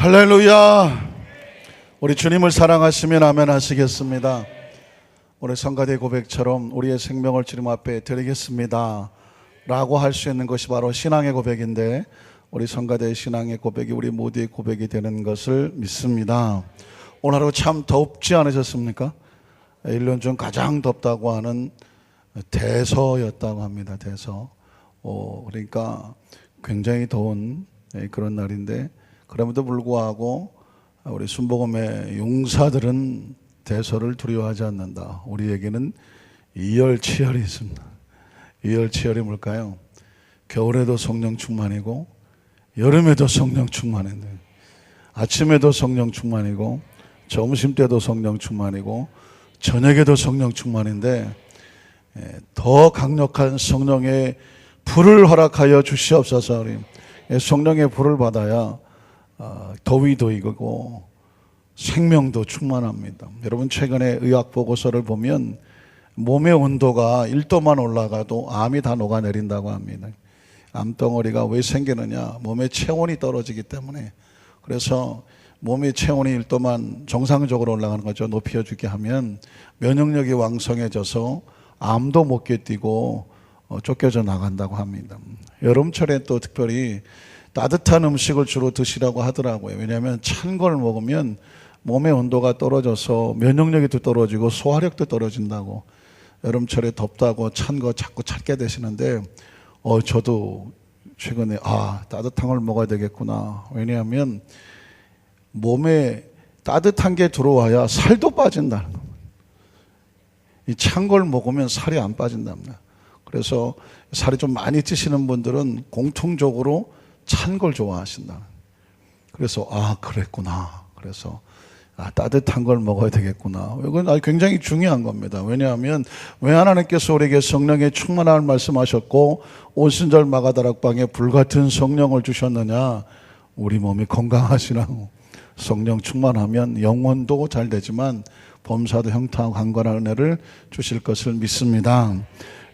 할렐루야. 우리 주님을 사랑하시면 아멘 하시겠습니다. 오늘 성가대 고백처럼 우리의 생명을 주님 앞에 드리겠습니다 라고 할 수 있는 것이 바로 신앙의 고백인데, 우리 성가대의 신앙의 고백이 우리 모두의 고백이 되는 것을 믿습니다. 오늘 하루 참 덥지 않으셨습니까? 1년 중 가장 덥다고 하는 대서였다고 합니다. 대서. 그러니까 굉장히 더운 그런 날인데, 그럼에도 불구하고 우리 순복음의 용사들은 대서를 두려워하지 않는다. 우리에게는 이열치열이 있습니다. 이열치열이 뭘까요? 겨울에도 성령 충만이고, 여름에도 성령 충만인데, 아침에도 성령 충만이고, 점심때도 성령 충만이고, 저녁에도 성령 충만인데, 더 강력한 성령의 불을 허락하여 주시옵소서. 성령의 불을 받아야 더위도 이기고 생명도 충만합니다. 여러분, 최근에 의학 보고서를 보면 몸의 온도가 1도만 올라가도 암이 다 녹아내린다고 합니다. 암덩어리가 왜 생기느냐? 몸의 체온이 떨어지기 때문에. 그래서 몸의 체온이 1도만 정상적으로 올라가는 거죠. 높여주게 하면 면역력이 왕성해져서 암도 못 견디고 쫓겨져 나간다고 합니다. 여름철에 또 특별히 따뜻한 음식을 주로 드시라고 하더라고요. 왜냐하면 찬 걸 먹으면 몸의 온도가 떨어져서 면역력이 또 떨어지고 소화력도 떨어진다고. 여름철에 덥다고 찬 거 자꾸 찾게 되시는데, 저도 최근에 따뜻한 걸 먹어야 되겠구나. 왜냐하면 몸에 따뜻한 게 들어와야 살도 빠진다는 겁니다. 이 찬 걸 먹으면 살이 안 빠진답니다. 그래서 살이 좀 많이 찌시는 분들은 공통적으로 찬 걸 좋아하신다. 그래서 그랬구나. 그래서 따뜻한 걸 먹어야 되겠구나. 이건 굉장히 중요한 겁니다. 왜냐하면 왜 하나님께서 우리에게 성령의 충만함을 말씀하셨고 오순절 마가다락방에 불같은 성령을 주셨느냐? 우리 몸이 건강하시라고. 성령 충만하면 영혼도 잘 되지만 범사도 형통하고 강건한 은혜를 주실 것을 믿습니다.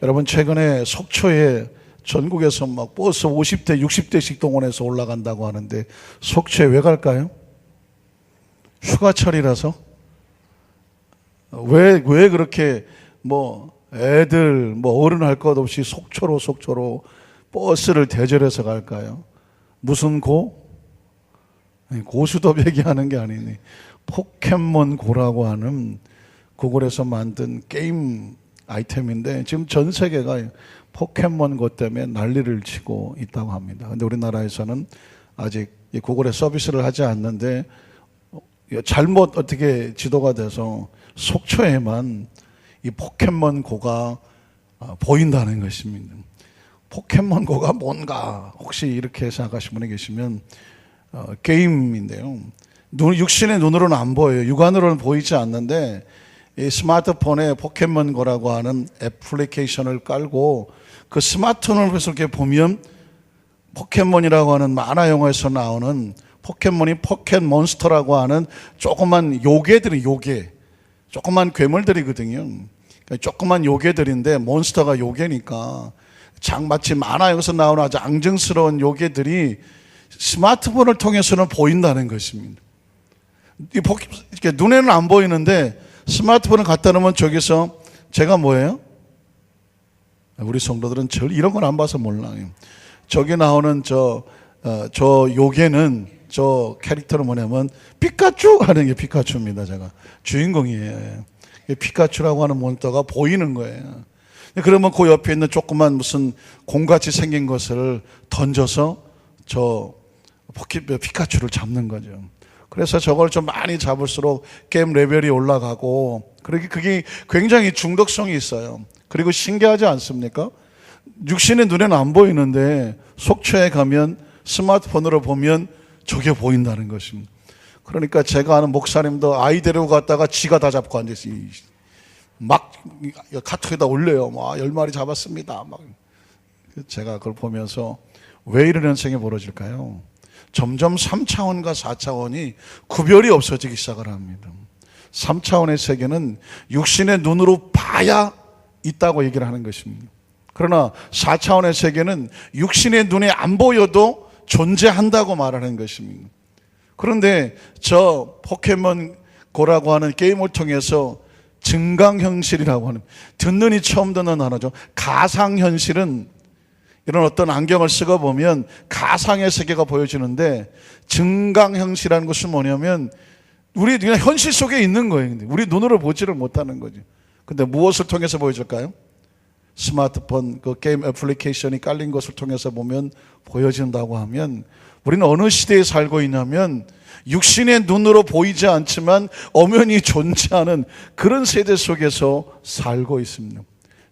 여러분, 최근에 속초에 전국에서 막 버스 50대, 60대씩 동원해서 올라간다고 하는데, 속초에 왜 갈까요? 휴가철이라서? 왜 그렇게 애들 어른 할 것 없이 속초로 버스를 대절해서 갈까요? 무슨 고수도 얘기하는 게 아니니 포켓몬고라고 하는 구글에서 만든 게임 아이템인데, 지금 전 세계가 포켓몬고 때문에 난리를 치고 있다고 합니다. 그런데 우리나라에서는 아직 이 구글에 서비스를 하지 않는데, 잘못 어떻게 지도가 돼서 속초에만 이 포켓몬고가 보인다는 것입니다. 포켓몬고가 뭔가 혹시 이렇게 생각하시는 분이 계시면 게임인데요. 육신의 눈으로는 안 보여요. 육안으로는 보이지 않는데, 이 스마트폰에 포켓몬고라고 하는 애플리케이션을 깔고 그 스마트폰을 이렇게 보면 포켓몬이라고 하는 만화 영화에서 나오는 포켓몬이 포켓몬스터라고 하는 조그만 조그만 괴물들이거든요. 그러니까 조그만 요괴들인데, 몬스터가 요괴니까 마치 만화 영화에서 나오는 아주 앙증스러운 요괴들이 스마트폰을 통해서는 보인다는 것입니다. 이렇게 눈에는 안 보이는데 스마트폰을 갖다 놓으면 저기서 제가 뭐예요? 우리 성도들은 이런 건 안 봐서 몰라요. 저기 나오는 저 요괴는, 저 캐릭터는 뭐냐면 피카츄 하는 게 피카츄입니다. 제가 주인공이에요. 피카츄라고 하는 몬스터가 보이는 거예요. 그러면 그 옆에 있는 조그만 무슨 공같이 생긴 것을 던져서 저 피카츄를 잡는 거죠. 그래서 저걸 좀 많이 잡을수록 게임 레벨이 올라가고, 그게 굉장히 중독성이 있어요. 그리고 신기하지 않습니까? 육신의 눈에는 안 보이는데 속초에 가면 스마트폰으로 보면 저게 보인다는 것입니다. 그러니까 제가 아는 목사님도 아이 데리고 갔다가 지가 다 잡고 앉아있어요. 막 카톡에다 올려요. 10마리 잡았습니다. 제가 그걸 보면서 왜 이런 현상이 벌어질까요? 점점 3차원과 4차원이 구별이 없어지기 시작을 합니다. 3차원의 세계는 육신의 눈으로 봐야 있다고 얘기를 하는 것입니다. 그러나 4차원의 세계는 육신의 눈에 안 보여도 존재한다고 말하는 것입니다. 그런데 저 포켓몬 고라고 하는 게임을 통해서 증강현실이라고 하는, 듣는이 처음 듣는 단어죠. 가상현실은 이런 어떤 안경을 쓰고 보면 가상의 세계가 보여지는데, 증강현실이라는 것은 뭐냐면 우리 그냥 현실 속에 있는 거예요. 근데 우리 눈으로 보지를 못하는 거죠. 근데 무엇을 통해서 보여줄까요? 스마트폰 그 게임 애플리케이션이 깔린 것을 통해서 보면 보여진다고 하면, 우리는 어느 시대에 살고 있냐면 육신의 눈으로 보이지 않지만 엄연히 존재하는 그런 세대 속에서 살고 있습니다.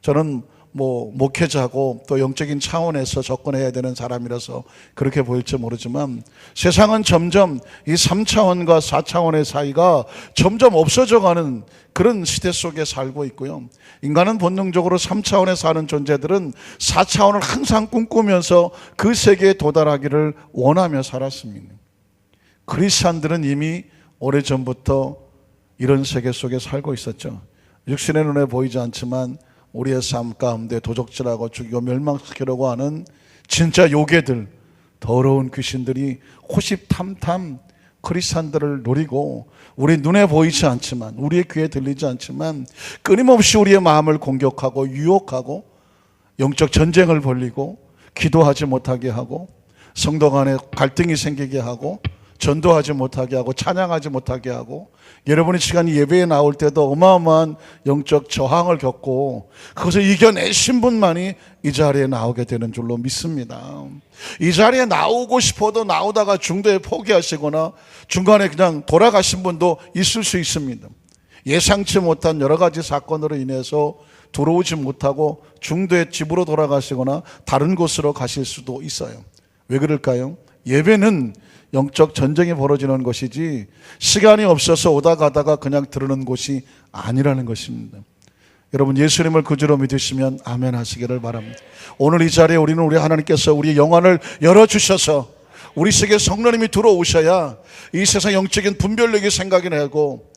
저는 목회자고 또 영적인 차원에서 접근해야 되는 사람이라서 그렇게 보일지 모르지만, 세상은 점점 이 3차원과 4차원의 사이가 점점 없어져 가는 그런 시대 속에 살고 있고요. 인간은 본능적으로 3차원에 사는 존재들은 4차원을 항상 꿈꾸면서 그 세계에 도달하기를 원하며 살았습니다. 크리스찬들은 이미 오래전부터 이런 세계 속에 살고 있었죠. 육신의 눈에 보이지 않지만 우리의 삶 가운데 도적질하고 죽이고 멸망시키려고 하는 진짜 요괴들, 더러운 귀신들이 호시탐탐 크리스찬들을 노리고, 우리 눈에 보이지 않지만, 우리의 귀에 들리지 않지만 끊임없이 우리의 마음을 공격하고 유혹하고 영적 전쟁을 벌이고 기도하지 못하게 하고 성도 간에 갈등이 생기게 하고 전도하지 못하게 하고 찬양하지 못하게 하고, 여러분이 시간이 예배에 나올 때도 어마어마한 영적 저항을 겪고 그것을 이겨내신 분만이 이 자리에 나오게 되는 줄로 믿습니다. 이 자리에 나오고 싶어도 나오다가 중도에 포기하시거나 중간에 그냥 돌아가신 분도 있을 수 있습니다. 예상치 못한 여러 가지 사건으로 인해서 들어오지 못하고 중도에 집으로 돌아가시거나 다른 곳으로 가실 수도 있어요. 왜 그럴까요? 예배는 영적 전쟁이 벌어지는 것이지 시간이 없어서 오다 가다가 그냥 들으는 곳이 아니라는 것입니다. 여러분, 예수님을 구주로 믿으시면 아멘 하시기를 바랍니다. 오늘 이 자리에 우리는 우리 하나님께서 우리 영안을 열어주셔서 우리 속에 성령님이 들어오셔야 이 세상 영적인 분별력이 생각이 나고,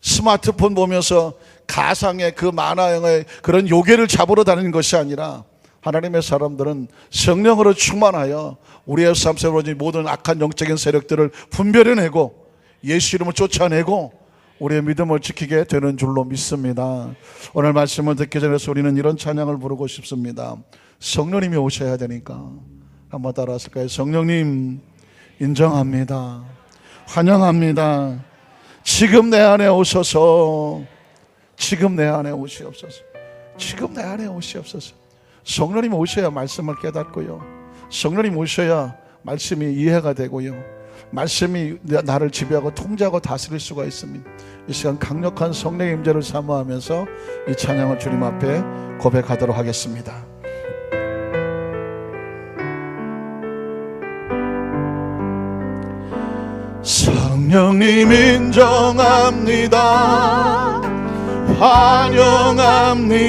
스마트폰 보면서 가상의 그 만화영의 그런 요괴를 잡으러 다니는 것이 아니라, 하나님의 사람들은 성령으로 충만하여 우리의 삶 속에 모든 악한 영적인 세력들을 분별해내고 예수 이름을 쫓아내고 우리의 믿음을 지키게 되는 줄로 믿습니다. 오늘 말씀을 듣기 전에 우리는 이런 찬양을 부르고 싶습니다. 성령님이 오셔야 되니까. 한번 따라하실까요? 성령님 인정합니다. 환영합니다. 지금 내 안에 오셔서, 지금 내 안에 오시옵소서. 지금 내 안에 오시옵소서. 성령님 오셔야 말씀을 깨닫고요, 성령님 오셔야 말씀이 이해가 되고요, 말씀이 나를 지배하고 통제하고 다스릴 수가 있습니다. 이 시간 강력한 성령의 임재를 사모하면서 이 찬양을 주님 앞에 고백하도록 하겠습니다. 성령님 인정합니다. 환영합니다.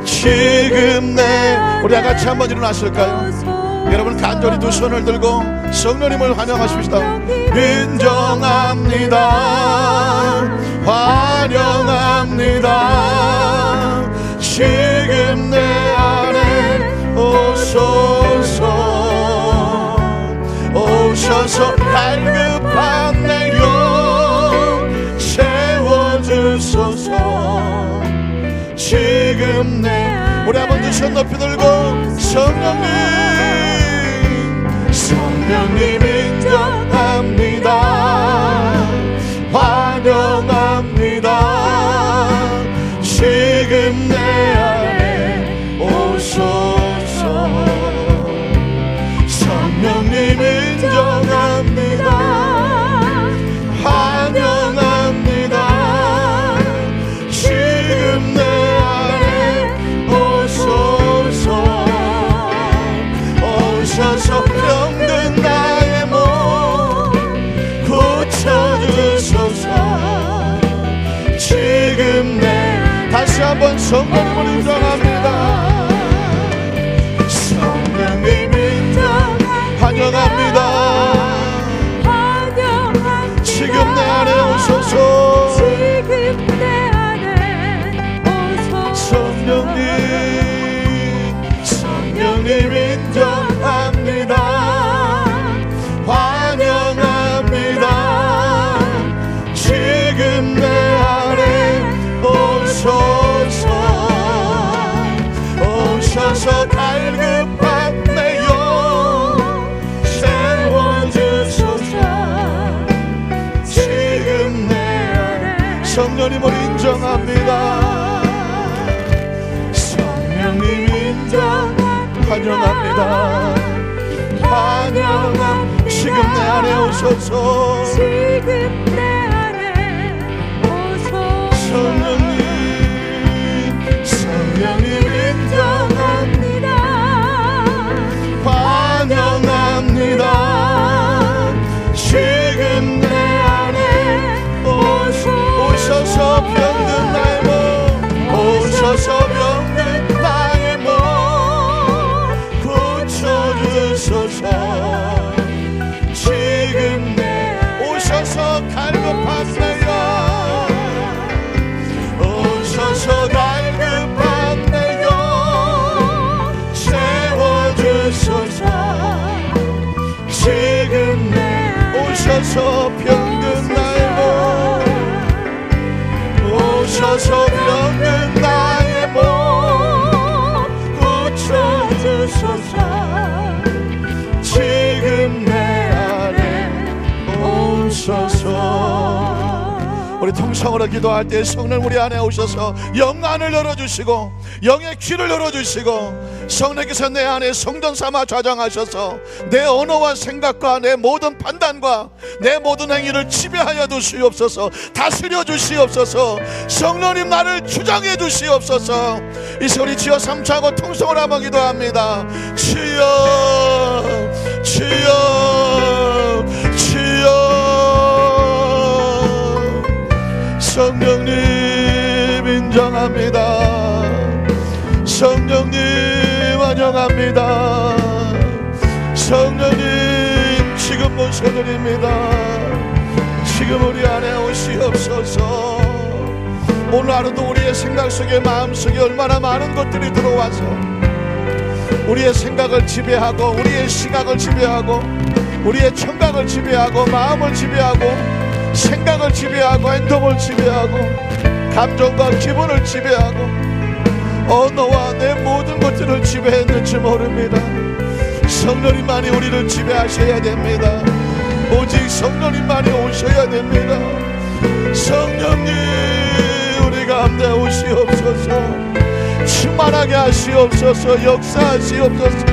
지금 우리 다 같이 한번 일어나실까요? 여러분 간절히 두 손을 들고 성령님을 환영하십시다. 인정합니다. 환영합니다. 지금 내 안에 오셔서 갈급한 내 영 채워주소서. 지금 우리 한번 두 손 높이 들고 성령님 인정합니다. 환영합니다. 지금 내 안에 오소서. 성령님 인정합니다. 환영합니다. 지금 내 오셔서 병든 나의 몸 고쳐주소서. 지금 다시 한번 성령님을 인정합니다. 성령님 환영합니다. 지금 내 안에 오소서. 성령님 인정합니다. 환영 성령님을 인정합니다. 성령님 환영합니다. 환영합니다. 지금 내 안에 오셔서, 지금 내 안에 오셔서 성령님 인정합니다. 환영합니다. 지금 내 안에 오셔서 병든 나의 몸, 오셔서 병든 나의 몸 고쳐주소서. 지금 오셔서 갈급한 내 영, 오셔서 갈급한 내 영 채워주소서. 지금 오셔서 병든 나의 몸, 오셔서 병든 나의 몸 고쳐주소서. 지금 내 안에 오셔서. 우리 통성으로 기도할 때 성령 우리 안에 오셔서 영 안을 열어주시고 영의 귀를 열어주시고 성령께서 내 안에 성전 삼아 좌정하셔서 내 언어와 생각과 내 모든 판단과 내 모든 행위를 지배하여 주시옵소서. 다스려 주시옵소서. 성령님 나를 주장해 주시옵소서. 이 소리 지어 삼차하고 통성으로 한번 기도합니다. 주여 주여 주여. 성령님 인정합니다. 성령님 환영합니다. 성령님 지금 모셔드립니다. 지금 우리 안에 오시옵소서. 오늘 하루도 우리의 생각 속에 마음 속에 얼마나 많은 것들이 들어와서 우리의 생각을 지배하고 우리의 시각을 지배하고 우리의 청각을 지배하고 마음을 지배하고 생각을 지배하고 행동을 지배하고 감정과 기분을 지배하고 언어와 내 모든 것들을 지배했는지 모릅니다. 성령님만이 우리를 지배하셔야 됩니다. 오직 성령님만이 오셔야 됩니다. 성령님 우리 가운데 오시옵소서. 충만하게 하시옵소서. 역사하시옵소서.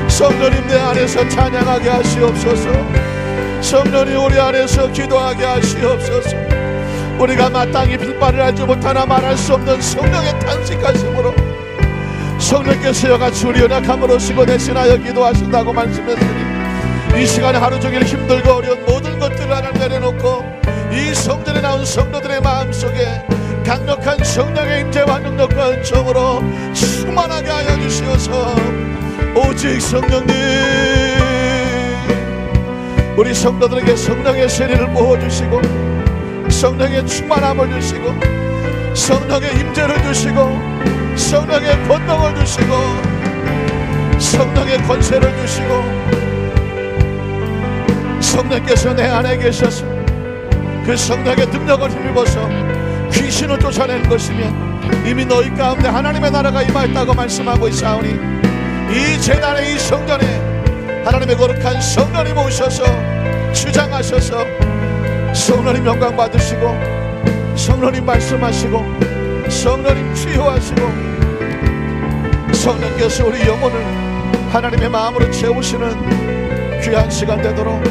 성령님 내 안에서 찬양하게 하시옵소서. 성령님 우리 안에서 기도하게 하시옵소서. 우리가 마땅히 빌바를 알지 못하나 말할 수 없는 성령의 탄식하심으로 성령께서 여같이 우리 연약함을 오시고 대신하여 기도하신다고 말씀했으니 이 시간에 하루 종일 힘들고 어려운 모든 것들을 하나 내려놓고 이 성전에 나온 성도들의 마음속에 강력한 성령의 임재와 능력과 은총으로 충만하게 하여 주시어서 오직 성령님 우리 성도들에게 성령의 세례를 부어주시고 성령의 충만함을 주시고 성령의 임재를 주시고 성령의 권능을 주시고 성령의 권세를 주시고 성령께서 내 안에 계셔서 그 성령의 능력을 힘입어서 귀신을 쫓아내는 것이면 이미 너희 가운데 하나님의 나라가 임하였다고 말씀하고 있사오니 이 제단에 이 성전에 하나님의 거룩한 성령님 오셔서 주장하셔서 성령님 영광 받으시고 성령님 말씀하시고 성령님 치유하시고 성령께서 우리 영혼을 하나님의 마음으로 채우시는 귀한 시간 되도록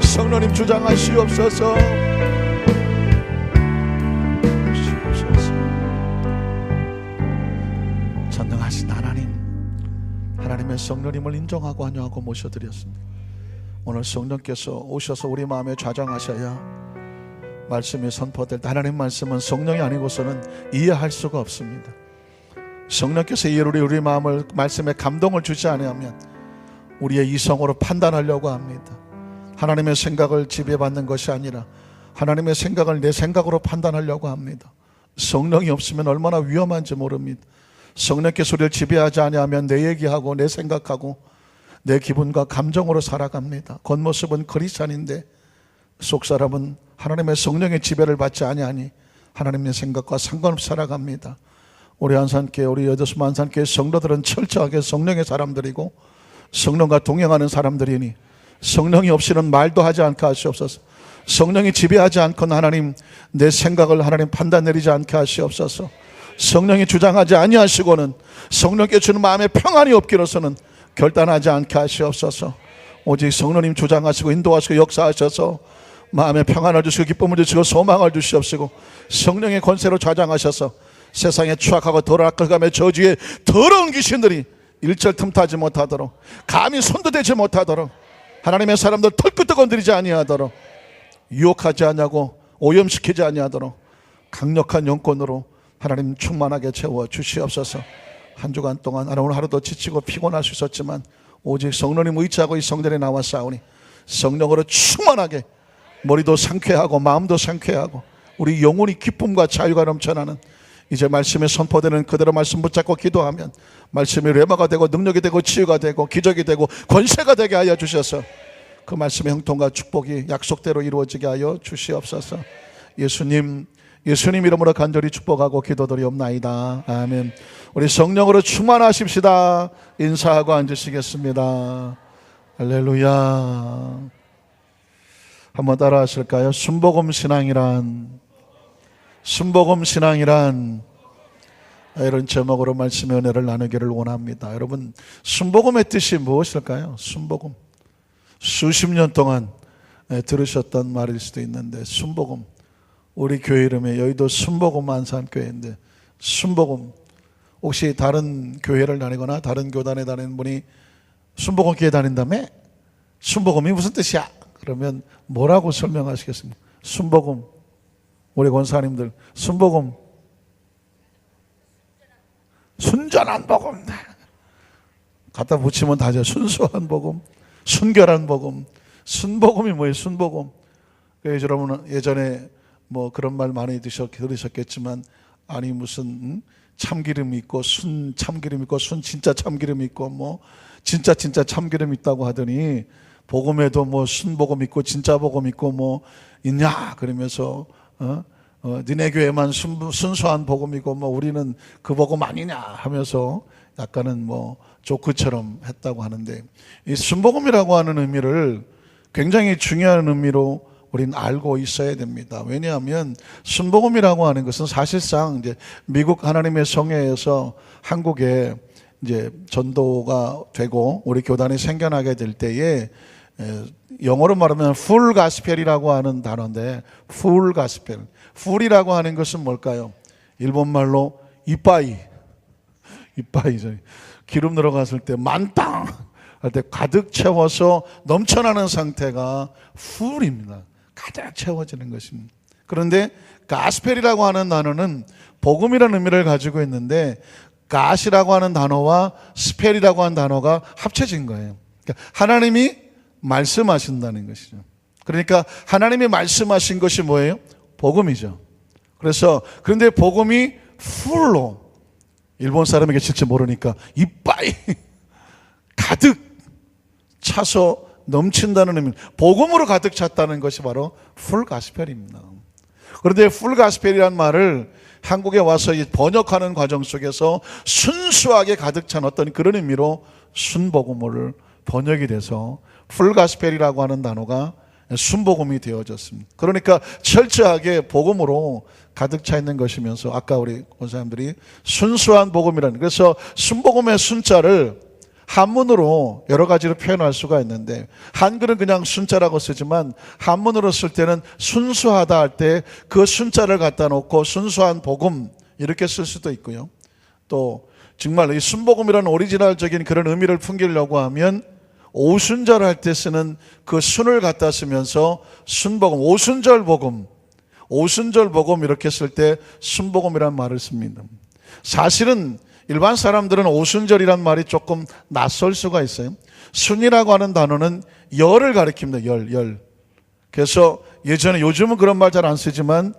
성령님 주장하시옵소서. 전능하신 하나님의 성령님을 인정하고 환영하고 모셔드렸습니다. 오늘 성령께서 오셔서 우리 마음에 좌정하셔야 말씀이 선포될 때 하나님 말씀은 성령이 아니고서는 이해할 수가 없습니다. 성령께서 우리 마음을 말씀에 감동을 주지 않으면 우리의 이성으로 판단하려고 합니다. 하나님의 생각을 지배받는 것이 아니라 하나님의 생각을 내 생각으로 판단하려고 합니다. 성령이 없으면 얼마나 위험한지 모릅니다. 성령께서 우리를 지배하지 아니하면 내 얘기하고 내 생각하고 내 기분과 감정으로 살아갑니다. 겉모습은 크리스찬인데 속사람은 하나님의 성령의 지배를 받지 아니하니 하나님의 생각과 상관없이 살아갑니다. 우리 한산교회, 우리 여도수 한산교회 성도들은 철저하게 성령의 사람들이고 성령과 동행하는 사람들이니 성령이 없이는 말도 하지 않게 하시옵소서. 성령이 지배하지 않건 하나님 내 생각을 하나님 판단 내리지 않게 하시옵소서. 성령이 주장하지 아니하시고는 성령께 주는 마음에 평안이 없기로서는 결단하지 않게 하시옵소서. 오직 성령님 주장하시고 인도하시고 역사하셔서 마음에 평안을 주시고 기쁨을 주시고 소망을 주시옵시고 성령의 권세로 좌장하셔서 세상에 추악하고 더러움의 저주의 더러운 귀신들이 일절 틈타지 못하도록 감히 손도 대지 못하도록 하나님의 사람들 털끝도 건드리지 아니하도록 유혹하지 아니하고 오염시키지 아니하도록 강력한 영권으로 하나님 충만하게 채워 주시옵소서. 한 주간 동안 오늘 하루도 지치고 피곤할 수 있었지만 오직 성령님 의지하고 이 성전에 나와 싸우니 성령으로 충만하게 머리도 상쾌하고 마음도 상쾌하고 우리 영혼이 기쁨과 자유가 넘쳐나는 이제 말씀에 선포되는 그대로 말씀 붙잡고 기도하면 말씀이 레마가 되고 능력이 되고 치유가 되고 기적이 되고 권세가 되게 하여 주셔서 그 말씀의 형통과 축복이 약속대로 이루어지게 하여 주시옵소서. 예수님 이름으로 간절히 축복하고 기도드리옵나이다. 아멘. 우리 성령으로 충만하십시다. 인사하고 앉으시겠습니다. 할렐루야. 한번 따라 하실까요? 순복음 신앙이란 이런 제목으로 말씀의 은혜를 나누기를 원합니다. 여러분, 순복음의 뜻이 무엇일까요? 순복음. 수십 년 동안 들으셨던 말일 수도 있는데 순복음. 우리 교회 이름에 여의도 순복음 안산교회인데 순복음. 혹시 다른 교회를 다니거나 다른 교단에 다니는 분이 순복음 교회 다닌다며? 순복음이 무슨 뜻이야? 그러면 뭐라고 설명하시겠습니까? 순복음. 우리 권사님들 순복음. 순전한 복음. 갖다 붙이면 다죠. 순수한 복음, 순결한 복음. 순복음이 뭐예요? 순복음. 여러분은 예전에 뭐 그런 말 많이 들으셨겠지만 아니 무슨 참기름이 있고 순 참기름 있고 순 진짜 참기름 있고 뭐 진짜 참기름 있다고 하더니 복음에도 뭐 순복음 있고 진짜 복음 있고 뭐 있냐 그러면서 니네 교회만 순수한 복음이고 뭐 우리는 그 복음 아니냐 하면서 약간은 뭐 조크처럼 했다고 하는데 이 순복음이라고 하는 의미를 굉장히 중요한 의미로 우리는 알고 있어야 됩니다. 왜냐하면 순복음이라고 하는 것은 사실상 이제 미국 하나님의 성회에서 한국에 이제 전도가 되고 우리 교단이 생겨나게 될 때에 영어로 말하면 풀 가스펠이라고 하는 단어인데 풀 가스펠. 풀이라고 하는 것은 뭘까요? 일본말로 이빠이죠. 기름 들어갔을 때 만땅 할 때 가득 채워서 넘쳐나는 상태가 풀입니다. 가득 채워지는 것입니다. 그런데 가스펠이라고 하는 단어는 복음이라는 의미를 가지고 있는데 가시라고 하는 단어와 스펠이라고 하는 단어가 합쳐진 거예요. 그러니까 하나님이 말씀하신다는 것이죠. 그러니까 하나님이 말씀하신 것이 뭐예요? 복음이죠. 그런데 복음이 풀로 일본 사람에게 실제 모르니까 이빠이 가득 차서 넘친다는 의미, 복음으로 가득 찼다는 것이 바로 풀 가스펠입니다. 그런데 풀 가스펠이란 말을 한국에 와서 번역하는 과정 속에서 순수하게 가득 찬 어떤 그런 의미로 순복음을 번역이 돼서 풀 가스펠이라고 하는 단어가 순복음이 되어졌습니다. 그러니까 철저하게 복음으로 가득 차 있는 것이면서 아까 우리 권사님들이 순수한 복음이라는, 그래서 순복음의 순자를 한문으로 여러 가지로 표현할 수가 있는데 한글은 그냥 순자라고 쓰지만 한문으로 쓸 때는 순수하다 할 때 그 순자를 갖다 놓고 순수한 복음 이렇게 쓸 수도 있고요. 또 정말 이 순복음이라는 오리지널적인 그런 의미를 풍기려고 하면 오순절 할 때 쓰는 그 순을 갖다 쓰면서 순복음, 오순절 복음 이렇게 쓸 때 순복음이라는 말을 씁니다. 사실은 일반 사람들은 오순절이란 말이 조금 낯설 수가 있어요. 순이라고 하는 단어는 열을 가리킵니다. 열. 그래서 예전에, 요즘은 그런 말 잘 안 쓰지만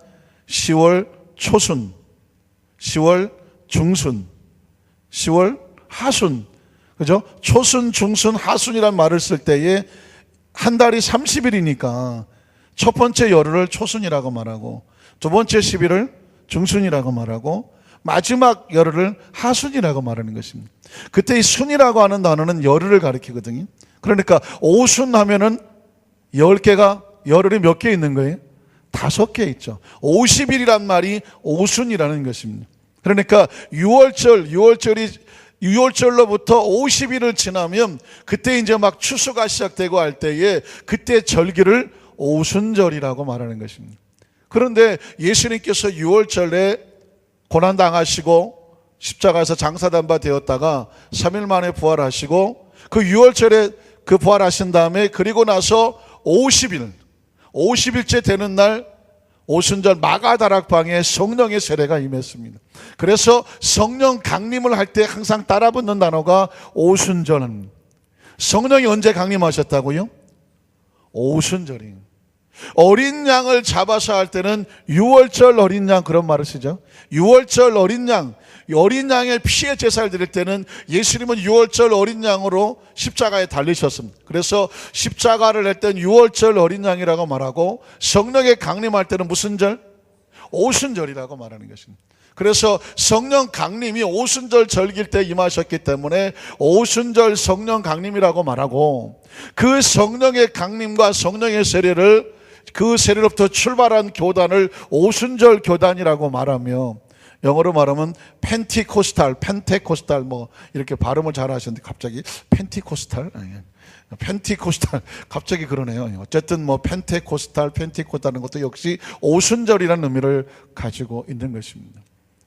10월 초순, 10월 중순, 10월 하순, 그죠? 초순, 중순, 하순이란 말을 쓸 때에 한 달이 30일이니까 첫 번째 열흘을 초순이라고 말하고 두 번째 10일을 중순이라고 말하고 마지막 열흘을 하순이라고 말하는 것입니다. 그때 이 순이라고 하는 단어는 열흘을 가리키거든요. 그러니까 오순 하면은 10개가 열흘이 몇 개 있는 거예요? 5개 있죠. 50일이란 말이 오순이라는 것입니다. 그러니까 6월절로부터 50일을 지나면 그때 이제 막 추수가 시작되고 할 때에 그때 절기를 오순절이라고 말하는 것입니다. 그런데 예수님께서 6월절에 고난당하시고 십자가에서 장사된 바 되었다가 3일 만에 부활하시고 그 6월절에 그 부활하신 다음에 그리고 나서 50일째 되는 날 오순절 마가다락방에 성령의 세례가 임했습니다. 그래서 성령 강림을 할 때 항상 따라붙는 단어가 오순절은, 성령이 언제 강림하셨다고요? 오순절이에요. 어린 양을 잡아서 할 때는 6월절 어린 양, 그런 말을 쓰죠. 6월절 어린 양, 어린 양의 피의 제사를 드릴 때는 예수님은 6월절 어린 양으로 십자가에 달리셨습니다. 그래서 십자가를 낼 때는 6월절 어린 양이라고 말하고, 성령의 강림할 때는 무슨 절? 오순절이라고 말하는 것입니다. 그래서 성령 강림이 오순절 절기일 때 임하셨기 때문에 오순절 성령 강림이라고 말하고, 그 성령의 강림과 성령의 세례를, 그 세례로부터 출발한 교단을 오순절 교단이라고 말하며, 영어로 말하면 펜테코스탈 뭐 이렇게 발음을 잘 하셨는데 갑자기 펜테코스탈 갑자기 그러네요. 어쨌든 뭐 펜테코스탈하는 것도 역시 오순절이라는 의미를 가지고 있는 것입니다.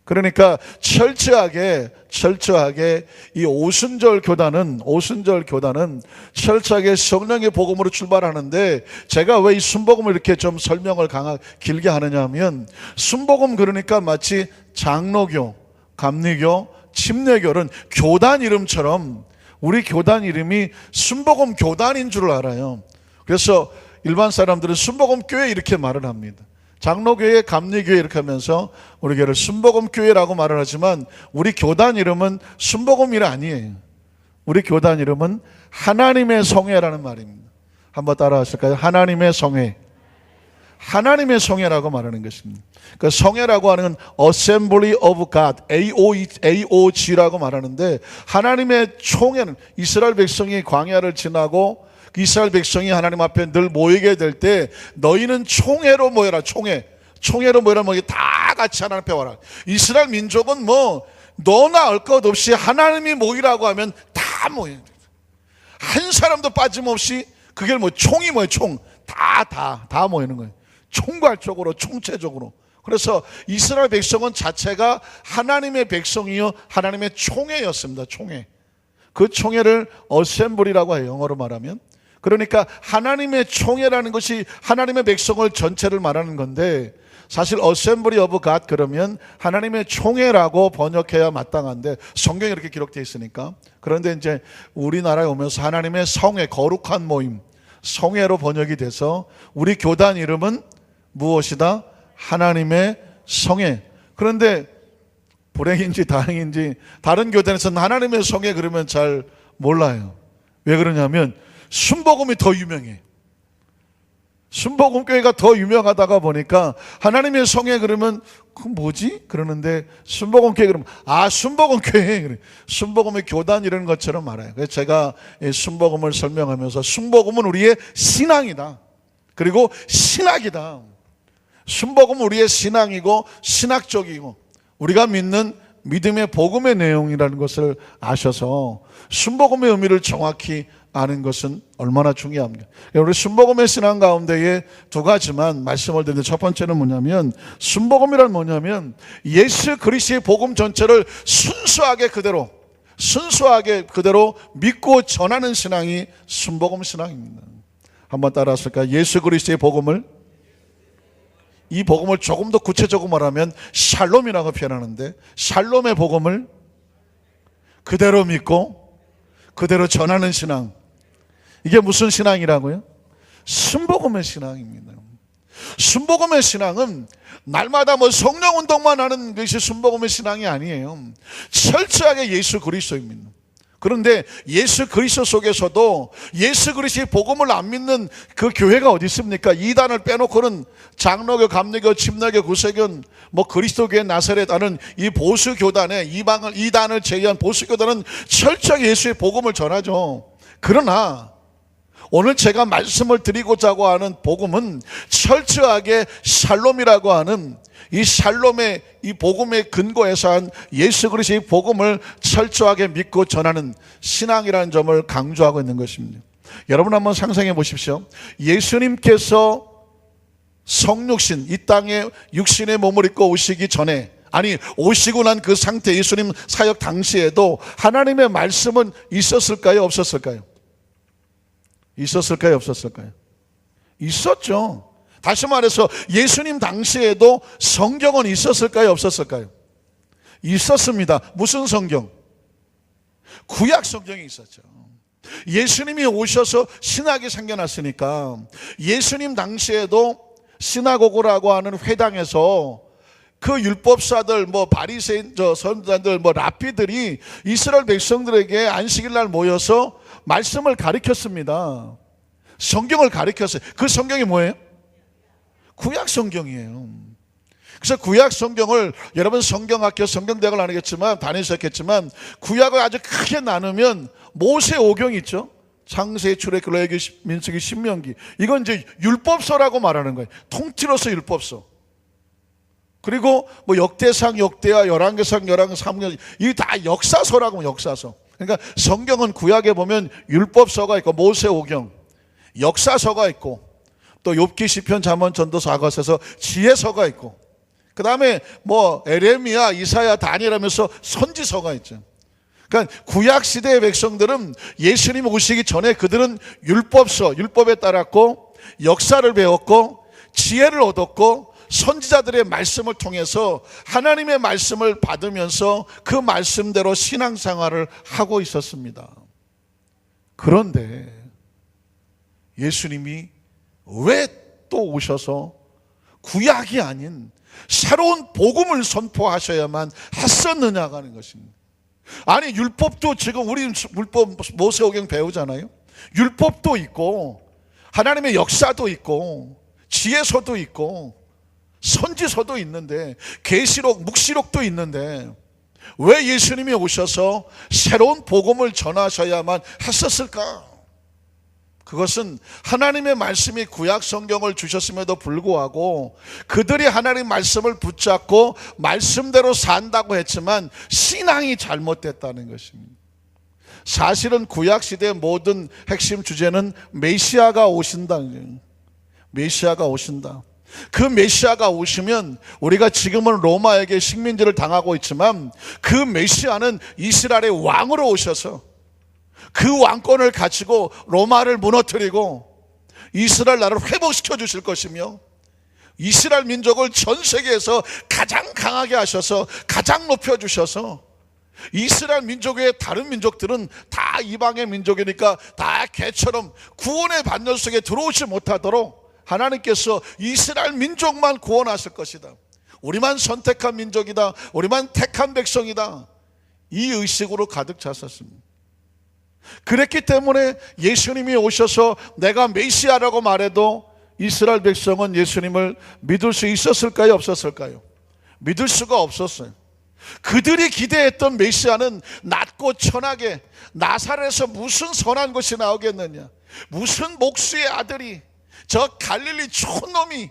그러니까 철저하게 이 오순절 교단은 철저하게 성령의 복음으로 출발하는데, 제가 왜 이 순복음을 이렇게 좀 설명을 길게 하느냐 하면, 순복음 그러니까 마치 장로교, 감리교, 침례교는 교단 이름처럼 우리 교단 이름이 순복음 교단인 줄 알아요. 그래서 일반 사람들은 순복음 교회 이렇게 말을 합니다. 장로교회, 감리교회 이렇게 하면서 우리 교회를 순복음교회라고 말을 하지만, 우리 교단 이름은 순복음이 아니에요. 우리 교단 이름은 하나님의 성회라는 말입니다. 한번 따라 하실까요? 하나님의 성회. 하나님의 성회라고 말하는 것입니다. 그 성회라고 하는 Assembly of God, AOG라고 말하는데, 하나님의 총회는 이스라엘 백성이 광야를 지나고 이스라엘 백성이 하나님 앞에 늘 모이게 될 때, 너희는 총회로 모여라. 총회로 모여라. 다 같이 하나님 앞에 와라. 이스라엘 민족은 뭐 너나 알 것 없이 하나님이 모이라고 하면 다 모여야 돼. 한 사람도 빠짐없이. 그게 총이 총. 다 모이는 거예요. 총괄적으로, 총체적으로. 그래서 이스라엘 백성은 자체가 하나님의 백성이요 하나님의 총회였습니다. 총회. 그 총회를 어셈블이라고 해요, 영어로 말하면. 그러니까 하나님의 총회라는 것이 하나님의 백성을 전체를 말하는 건데, 사실 Assembly of God 그러면 하나님의 총회라고 번역해야 마땅한데, 성경에 이렇게 기록되어 있으니까. 그런데 이제 우리나라에 오면서 하나님의 성회, 거룩한 모임, 성회로 번역이 돼서 우리 교단 이름은 무엇이다? 하나님의 성회. 그런데 불행인지 다행인지 다른 교단에서는 하나님의 성회 그러면 잘 몰라요. 왜 그러냐면 순복음이 더 유명해. 순복음교회가 더 유명하다가 보니까 하나님의 성회 그러면 그 뭐지? 그러는데 순복음교회 그러면 순복음교회 그래. 순복음의 교단 이런 것처럼 말해요. 그래서 제가 이 순복음을 설명하면서 순복음은 우리의 신앙이다. 그리고 신학이다. 순복음은 우리의 신앙이고 신학적이고 우리가 믿는 믿음의 복음의 내용이라는 것을 아셔서 순복음의 의미를 정확히 아는 것은 얼마나 중요합니까? 우리 순복음의 신앙 가운데에 두 가지만 말씀을 드리는데, 첫 번째는 뭐냐면, 순복음이란 뭐냐면 예수 그리스도의 복음 전체를 순수하게 그대로 믿고 전하는 신앙이 순복음 신앙입니다. 한번 따라 하실까요? 예수 그리스도의 복음을, 이 복음을 조금 더 구체적으로 말하면 샬롬이라고 표현하는데, 샬롬의 복음을 그대로 믿고 그대로 전하는 신앙. 이게 무슨 신앙이라고요? 순복음의 신앙입니다. 순복음의 신앙은 날마다 성령 운동만 하는 것이 순복음의 신앙이 아니에요. 철저하게 예수 그리스도입니다. 그런데 예수 그리스도 속에서도 예수 그리스도의 복음을 안 믿는 그 교회가 어디 있습니까? 이단을 빼놓고는 장로교, 감리교, 침례교, 구세교, 그리스도교회 나사렛 하는 이 보수 교단에, 이단을 제외한 보수 교단은 철저하게 예수의 복음을 전하죠. 그러나 오늘 제가 말씀을 드리고자 하는 복음은 철저하게 샬롬이라고 하는 이 샬롬의 이 복음의 근거에서 한 예수 그리스도의 복음을 철저하게 믿고 전하는 신앙이라는 점을 강조하고 있는 것입니다. 여러분 한번 상상해 보십시오. 예수님께서 성육신, 이 땅에 육신의 몸을 입고 오시기 전에, 아니 오시고 난 그 상태, 예수님 사역 당시에도 하나님의 말씀은 있었을까요? 없었을까요? 있었을까요? 없었을까요? 있었죠. 다시 말해서 예수님 당시에도 성경은 있었을까요? 없었을까요? 있었습니다. 무슨 성경? 구약 성경이 있었죠. 예수님이 오셔서 신학이 생겨났으니까 예수님 당시에도 시나고그라고 하는 회당에서 그 율법사들, 바리새인, 선지자들, 랍비들이 이스라엘 백성들에게 안식일 날 모여서 말씀을 가르쳤습니다. 성경을 가르쳤어요. 그 성경이 뭐예요? 구약 성경이에요. 그래서 구약 성경을 여러분 성경학교, 성경대학을 안 하겠지만 다니셨겠지만 구약을 아주 크게 나누면 모세오경이 있죠. 창세, 출애굽, 레위기, 민수기, 신명기. 이건 이제 율법서라고 말하는 거예요. 통틀어서 율법서. 그리고 역대상, 역대하, 열왕기상, 열왕, 사무엘, 이게 다 역사서라고 하면 역사서. 그러니까 성경은 구약에 보면 율법서가 있고 모세오경, 역사서가 있고 또 욥기, 시편, 잠언, 전도서, 아가서서 지혜서가 있고 그 다음에 에레미야, 이사야, 다니엘하면서 선지서가 있죠. 그러니까 구약 시대의 백성들은 예수님 오시기 전에 그들은 율법서, 율법에 따랐고 역사를 배웠고 지혜를 얻었고 선지자들의 말씀을 통해서 하나님의 말씀을 받으면서 그 말씀대로 신앙생활을 하고 있었습니다. 그런데 예수님이 왜 또 오셔서 구약이 아닌 새로운 복음을 선포하셔야만 했었느냐가 하는 것입니다. 아니 율법도 지금 우리 율법 모세오경 배우잖아요. 율법도 있고 하나님의 역사도 있고 지혜서도 있고 선지서도 있는데 계시록, 묵시록도 있는데 왜 예수님이 오셔서 새로운 복음을 전하셔야만 했었을까? 그것은 하나님의 말씀이 구약 성경을 주셨음에도 불구하고 그들이 하나님 말씀을 붙잡고 말씀대로 산다고 했지만 신앙이 잘못됐다는 것입니다. 사실은 구약 시대의 모든 핵심 주제는 메시아가 오신다는 거예요. 메시아가 오신다. 그 메시아가 오시면 우리가 지금은 로마에게 식민지를 당하고 있지만 그 메시아는 이스라엘의 왕으로 오셔서 그 왕권을 가지고 로마를 무너뜨리고 이스라엘 나라를 회복시켜 주실 것이며 이스라엘 민족을 전 세계에서 가장 강하게 하셔서 가장 높여 주셔서 이스라엘 민족 외에 다른 민족들은 다 이방의 민족이니까 다 개처럼 구원의 반열 속에 들어오지 못하도록 하나님께서 이스라엘 민족만 구원하실 것이다. 우리만 선택한 민족이다. 우리만 택한 백성이다. 이 의식으로 가득 찼었습니다. 그랬기 때문에 예수님이 오셔서 내가 메시아라고 말해도 이스라엘 백성은 예수님을 믿을 수 있었을까요? 없었을까요? 믿을 수가 없었어요. 그들이 기대했던 메시아는 낮고 천하게 나사렛에서 무슨 선한 것이 나오겠느냐, 무슨 목수의 아들이 저 갈릴리 촌놈이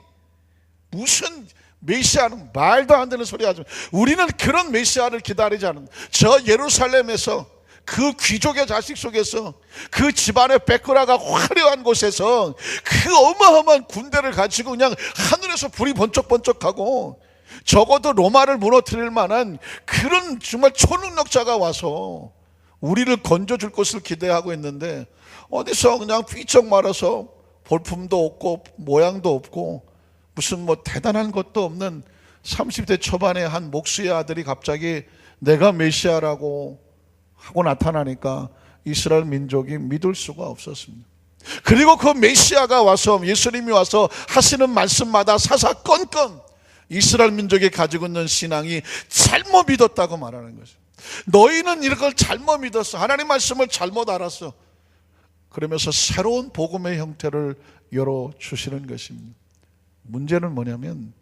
무슨 메시아는 말도 안 되는 소리 하죠. 우리는 그런 메시아를 기다리지 않는다. 저 예루살렘에서 그 귀족의 자식 속에서 그 집안의 백그라가 화려한 곳에서 그 어마어마한 군대를 가지고 그냥 하늘에서 불이 번쩍번쩍하고 적어도 로마를 무너뜨릴 만한 그런 정말 초능력자가 와서 우리를 건져줄 것을 기대하고 있는데 어디서 그냥 삐쩍 말아서 볼품도 없고 모양도 없고 무슨 대단한 것도 없는 30대 초반의 한 목수의 아들이 갑자기 내가 메시아라고 하고 나타나니까 이스라엘 민족이 믿을 수가 없었습니다. 그리고 그 메시아가 와서 예수님이 와서 하시는 말씀마다 사사건건 이스라엘 민족이 가지고 있는 신앙이 잘못 믿었다고 말하는 거죠. 너희는 이걸 잘못 믿었어. 하나님 말씀을 잘못 알았어. 그러면서 새로운 복음의 형태를 열어주시는 것입니다. 문제는 뭐냐면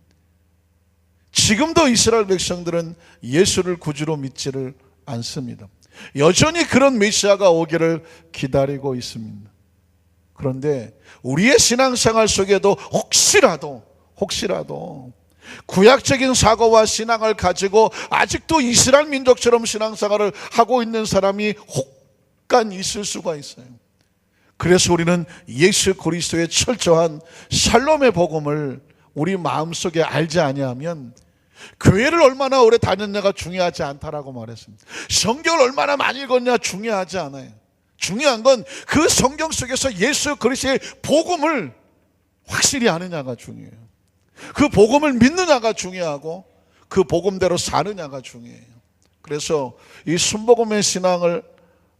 지금도 이스라엘 백성들은 예수를 구주로 믿지를 않습니다. 여전히 그런 메시아가 오기를 기다리고 있습니다. 그런데 우리의 신앙생활 속에도 혹시라도 구약적인 사고와 신앙을 가지고 아직도 이스라엘 민족처럼 신앙생활을 하고 있는 사람이 혹간 있을 수가 있어요. 그래서 우리는 예수 그리스도의 철저한 샬롬의 복음을 우리 마음속에 알지 아니하면 교회를 얼마나 오래 다녔냐가 중요하지 않다라고 말했습니다. 성경을 얼마나 많이 읽었냐 중요하지 않아요. 중요한 건 그 성경 속에서 예수 그리스도의 복음을 확실히 아느냐가 중요해요. 그 복음을 믿느냐가 중요하고 그 복음대로 사느냐가 중요해요. 그래서 이 순복음의 신앙을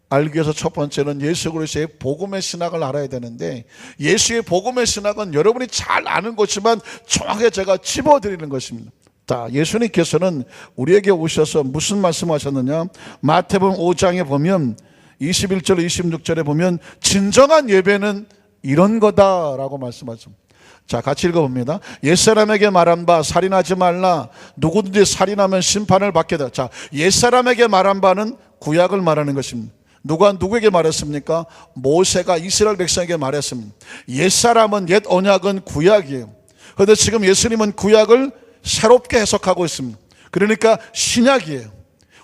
알기 위해서 첫 번째는 예수 그리스도의 복음의 신학을 알아야 되는데, 예수의 복음의 신학은 여러분이 잘 아는 것이지만 정확하게 제가 짚어드리는 것입니다. 자, 예수님께서는 우리에게 오셔서 무슨 말씀하셨느냐? 마태복음 5장에 보면 21절 26절에 보면 진정한 예배는 이런 거다라고 말씀하십니다. 자, 같이 읽어봅니다. 옛사람에게 말한 바 살인하지 말라. 누구든지 살인하면 심판을 받게 돼. 자, 옛사람에게 말한 바는 구약을 말하는 것입니다. 누가 누구에게 말했습니까? 모세가 이스라엘 백성에게 말했습니다. 옛사람은, 옛 언약은 구약이에요. 그런데 지금 예수님은 구약을 새롭게 해석하고 있습니다. 그러니까 신약이에요.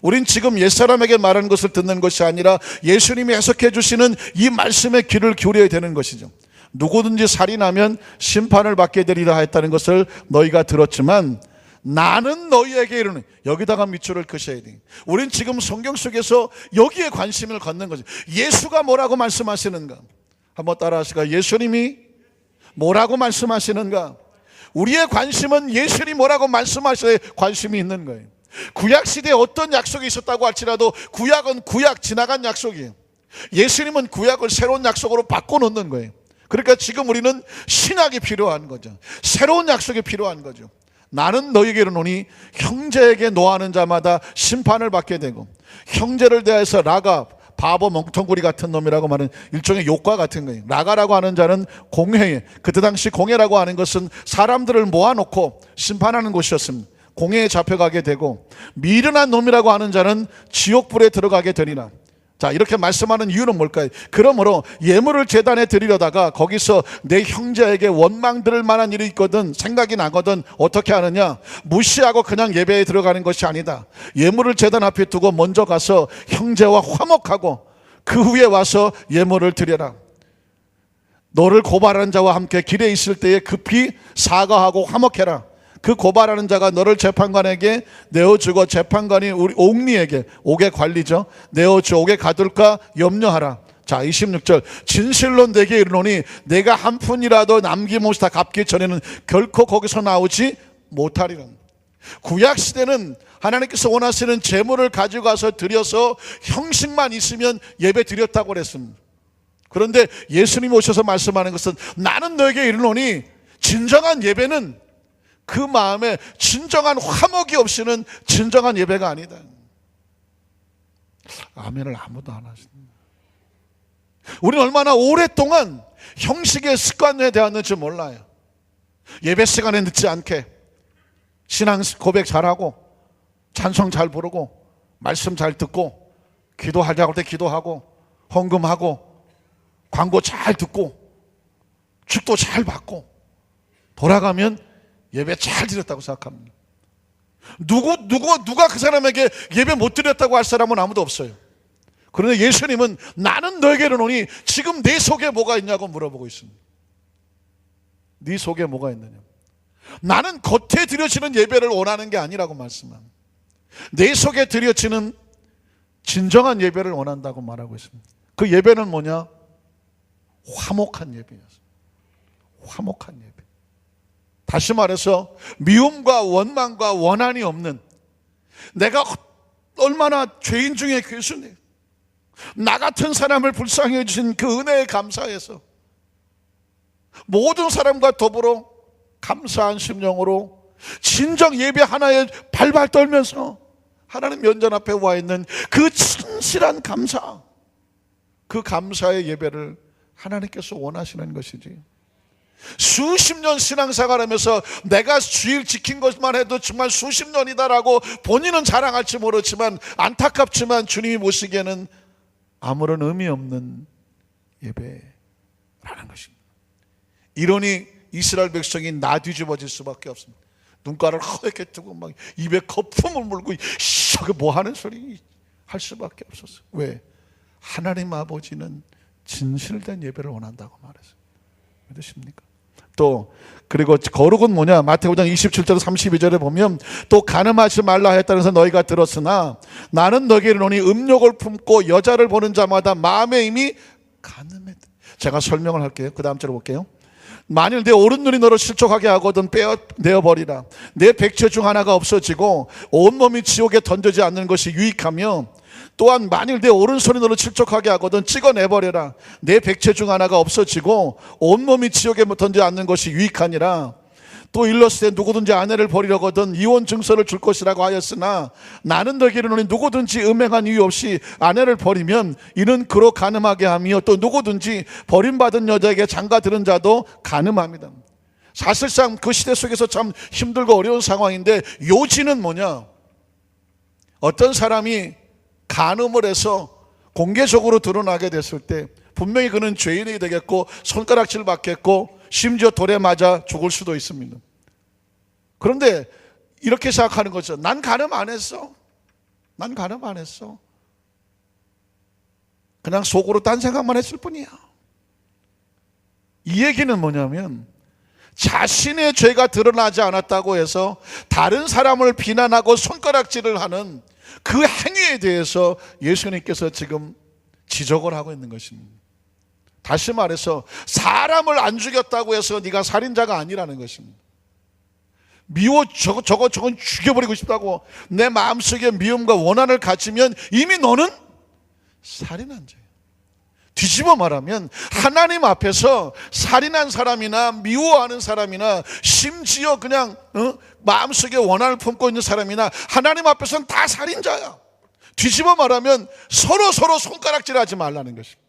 우린 지금 옛사람에게 말하는 것을 듣는 것이 아니라 예수님이 해석해 주시는 이 말씀에 귀를 기울여야 되는 것이죠. 누구든지 살인하면 심판을 받게 되리라 했다는 것을 너희가 들었지만 나는 너희에게 이르노니, 여기다가 밑줄을 그셔야 돼. 우린 지금 성경 속에서 여기에 관심을 갖는 거죠. 예수가 뭐라고 말씀하시는가? 한번 따라하시까? 예수님이 뭐라고 말씀하시는가? 우리의 관심은 예수님이 뭐라고 말씀하셔야 관심이 있는 거예요. 구약시대에 어떤 약속이 있었다고 할지라도 구약은 구약, 지나간 약속이에요. 예수님은 구약을 새로운 약속으로 바꿔놓는 거예요. 그러니까 지금 우리는 신약이 필요한 거죠. 새로운 약속이 필요한 거죠. 나는 너희에게 이르노니 형제에게 노하는 자마다 심판을 받게 되고, 형제를 대해서 라가, 바보, 멍텅구리 같은 놈이라고 말하는 일종의 욕과 같은 거예요. 라가라고 하는 자는 공회에, 그때 당시 공회라고 하는 것은 사람들을 모아놓고 심판하는 곳이었습니다. 공회에 잡혀가게 되고, 미련한 놈이라고 하는 자는 지옥불에 들어가게 되리라. 자, 이렇게 말씀하는 이유는 뭘까요? 그러므로 예물을 제단에 드리려다가 거기서 내 형제에게 원망 들을 만한 일이 있거든, 생각이 나거든, 어떻게 하느냐? 무시하고 그냥 예배에 들어가는 것이 아니다. 예물을 제단 앞에 두고 먼저 가서 형제와 화목하고 그 후에 와서 예물을 드려라. 너를 고발하는 자와 함께 길에 있을 때에 급히 사과하고 화목해라. 그 고발하는 자가 너를 재판관에게 내어주고 재판관이 우리 옥리에게, 옥의 관리죠, 내어주 옥에 가둘까 염려하라. 자, 26절. 진실로 내게 이르노니 내가 한 푼이라도 남김없이 다 갚기 전에는 결코 거기서 나오지 못하리라. 구약시대는 하나님께서 원하시는 재물을 가지고 가서 드려서 형식만 있으면 예배 드렸다고 그랬습니다. 그런데 예수님이 오셔서 말씀하는 것은 나는 너에게 이르노니 진정한 예배는 그 마음에 진정한 화목이 없이는 진정한 예배가 아니다. 아멘을 아무도 안 하십니다. 우리는 얼마나 오랫동안 형식의 습관에 대했는지 몰라요. 예배 시간에 늦지 않게 신앙 고백 잘하고 찬송 잘 부르고 말씀 잘 듣고 기도하자고 할 때 기도하고 헌금하고 광고 잘 듣고 축도 잘 받고 돌아가면 예배 잘 드렸다고 생각합니다. 누가 그 사람에게 예배 못 드렸다고 할 사람은 아무도 없어요. 그런데 예수님은 나는 너에게 이르노니 지금 내 속에 뭐가 있냐고 물어보고 있습니다. 네 속에 뭐가 있느냐? 나는 겉에 드려지는 예배를 원하는 게 아니라고 말씀합니다. 내 속에 드려지는 진정한 예배를 원한다고 말하고 있습니다. 그 예배는 뭐냐? 화목한 예배였습니다. 화목한 예배. 다시 말해서 미움과 원망과 원한이 없는, 내가 얼마나 죄인 중에 괴수네, 나 같은 사람을 불쌍히 해주신 그 은혜에 감사해서 모든 사람과 더불어 감사한 심령으로 진정 예배 하나에 발발 떨면서 하나님 면전 앞에 와 있는 그 진실한 감사, 그 감사의 예배를 하나님께서 원하시는 것이지. 수십 년 신앙생활하면서 내가 주일 지킨 것만 해도 정말 수십 년이다라고 본인은 자랑할지 모르지만 안타깝지만 주님이 보시기에는 아무런 의미 없는 예배, 라는 것입니다. 이러니 이스라엘 백성이 나뒤집어질 수밖에 없습니다. 눈가를 허옇게 뜨고 막 입에 거품을 물고 저게 뭐 하는 소리 할 수밖에 없었어요. 왜? 하나님 아버지는 진실된 예배를 원한다고 말했어요. 믿으십니까? 또 그리고 거룩은 뭐냐? 마태복음 27절 32절에 보면 또 간음하지 말라 했다는 것을 너희가 들었으나 나는 너희에게 이르노니 음욕을 품고 여자를 보는 자마다 마음에 이미 간음했다. 제가 설명을 할게요. 그 다음 절을 볼게요. 만일 내 오른눈이 너를 실족하게 하거든 내어버리라. 내 백체 중 하나가 없어지고 온몸이 지옥에 던져지지 않는 것이 유익하며 또한 만일 내 오른손이 너를 실족하게 하거든 찍어내버려라. 내 백체 중 하나가 없어지고 온몸이 지옥에 던지지 않는 것이 유익하니라. 또 일렀을 때 누구든지 아내를 버리려거든 이혼 증서를 줄 것이라고 하였으나 나는 너희에게 이르노니 누구든지 음행한 이유 없이 아내를 버리면 이는 그로 간음하게 하며 또 누구든지 버림받은 여자에게 장가드는 자도 간음합니다. 사실상 그 시대 속에서 참 힘들고 어려운 상황인데 요지는 뭐냐? 어떤 사람이 간음을 해서 공개적으로 드러나게 됐을 때 분명히 그는 죄인이 되겠고 손가락질 받겠고 심지어 돌에 맞아 죽을 수도 있습니다. 그런데 이렇게 생각하는 거죠. 난 간음 안 했어. 난 간음 안 했어. 그냥 속으로 딴 생각만 했을 뿐이야. 이 얘기는 뭐냐면 자신의 죄가 드러나지 않았다고 해서 다른 사람을 비난하고 손가락질을 하는 그 행위에 대해서 예수님께서 지금 지적을 하고 있는 것입니다. 다시 말해서 사람을 안 죽였다고 해서 네가 살인자가 아니라는 것입니다. 미워 저건 죽여버리고 싶다고 내 마음속에 미움과 원한을 가지면 이미 너는 살인한 자예요. 뒤집어 말하면 하나님 앞에서 살인한 사람이나 미워하는 사람이나 심지어 그냥 마음속에 원한을 품고 있는 사람이나 하나님 앞에서는 다 살인자야. 뒤집어 말하면 서로 손가락질하지 말라는 것입니다.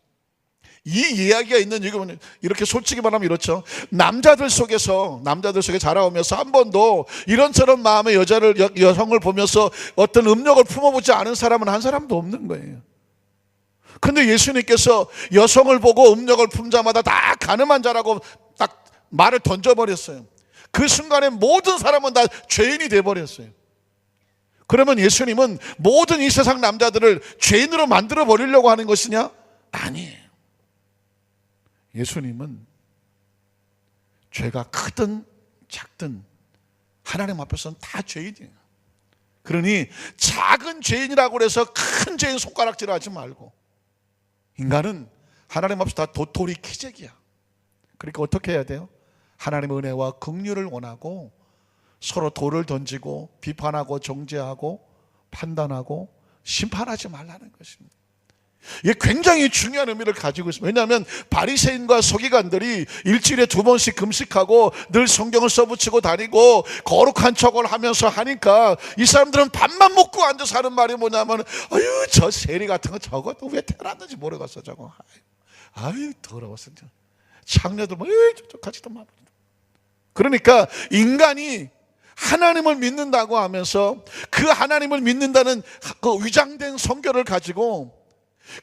이 이야기가 있는 이유는 이렇게 솔직히 말하면 이렇죠. 남자들 속에 자라오면서 한 번도 이런저런 마음의 여성을 보면서 어떤 음욕을 품어보지 않은 사람은 한 사람도 없는 거예요. 근데 예수님께서 여성을 보고 음욕을 품자마다 다 간음한 자라고 딱 말을 던져버렸어요. 그 순간에 모든 사람은 다 죄인이 돼버렸어요. 그러면 예수님은 모든 이 세상 남자들을 죄인으로 만들어 버리려고 하는 것이냐? 아니에요. 예수님은 죄가 크든 작든 하나님 앞에서는 다 죄인이에요. 그러니 작은 죄인이라고 해서 큰 죄인 손가락질 하지 말고, 인간은 하나님 앞에서 다 도토리 키재기야. 그러니까 어떻게 해야 돼요? 하나님의 은혜와 긍휼을 원하고 서로 돌을 던지고 비판하고 정죄하고 판단하고 심판하지 말라는 것입니다. 이게 굉장히 중요한 의미를 가지고 있습니다. 왜냐하면 바리새인과 서기관들이 일주일에 2번씩 금식하고 늘 성경을 써붙이고 다니고 거룩한 척을 하면서 하니까 이 사람들은 밥만 먹고 앉아서 하는 말이 뭐냐면 아유 저 세리 같은 거 저것도 왜 태어났는지 모르겠어 저거. 아유 더러웠어. 창녀들 뭐 저같이도 말. 그러니까 인간이 하나님을 믿는다고 하면서 그 하나님을 믿는다는 그 위장된 성결을 가지고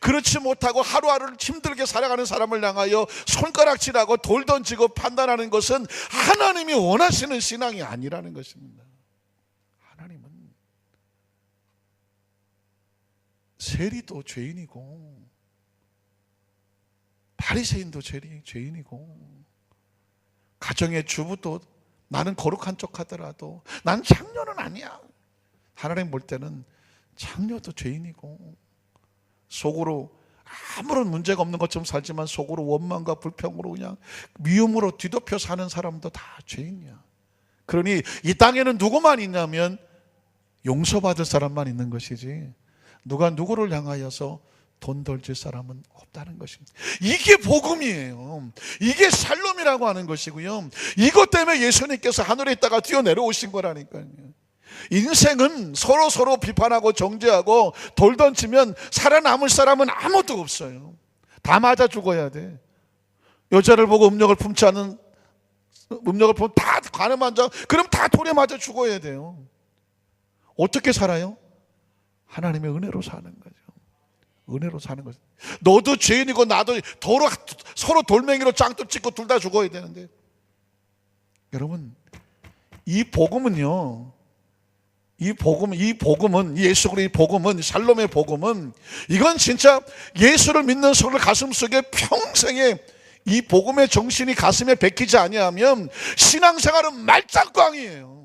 그렇지 못하고 하루하루를 힘들게 살아가는 사람을 향하여 손가락질하고 돌 던지고 판단하는 것은 하나님이 원하시는 신앙이 아니라는 것입니다. 하나님은 세리도 죄인이고 바리새인도 죄인이고 가정의 주부도 나는 거룩한 척 하더라도 난 창녀는 아니야. 하나님 볼 때는 창녀도 죄인이고 속으로 아무런 문제가 없는 것처럼 살지만 속으로 원망과 불평으로 그냥 미움으로 뒤덮여 사는 사람도 다 죄인이야. 그러니 이 땅에는 누구만 있냐면 용서받을 사람만 있는 것이지 누가 누구를 향하여서 돈 덜질 사람은 없다는 것입니다. 이게 복음이에요. 이게 샬롬이라고 하는 것이고요. 이것 때문에 예수님께서 하늘에 있다가 뛰어내려오신 거라니까요. 인생은 서로 비판하고 정죄하고 돌 던지면 살아남을 사람은 아무도 없어요. 다 맞아 죽어야 돼. 여자를 보고 음욕을 품지 않은, 음욕을 품으면 다 간음한 자, 그럼 다 돌에 맞아 죽어야 돼요. 어떻게 살아요? 하나님의 은혜로 사는 거죠. 은혜로 사는 거죠. 너도 죄인이고 나도 서로 돌멩이로 짱도 찍고 둘 다 죽어야 되는데, 여러분, 이 복음은요, 이 복음은 예수 그리스도의 복음은, 샬롬의 복음은, 이건 진짜 예수를 믿는 성을 가슴속에 평생에 이 복음의 정신이 가슴에 박히지 아니하면 신앙생활은 말짱꽝이에요.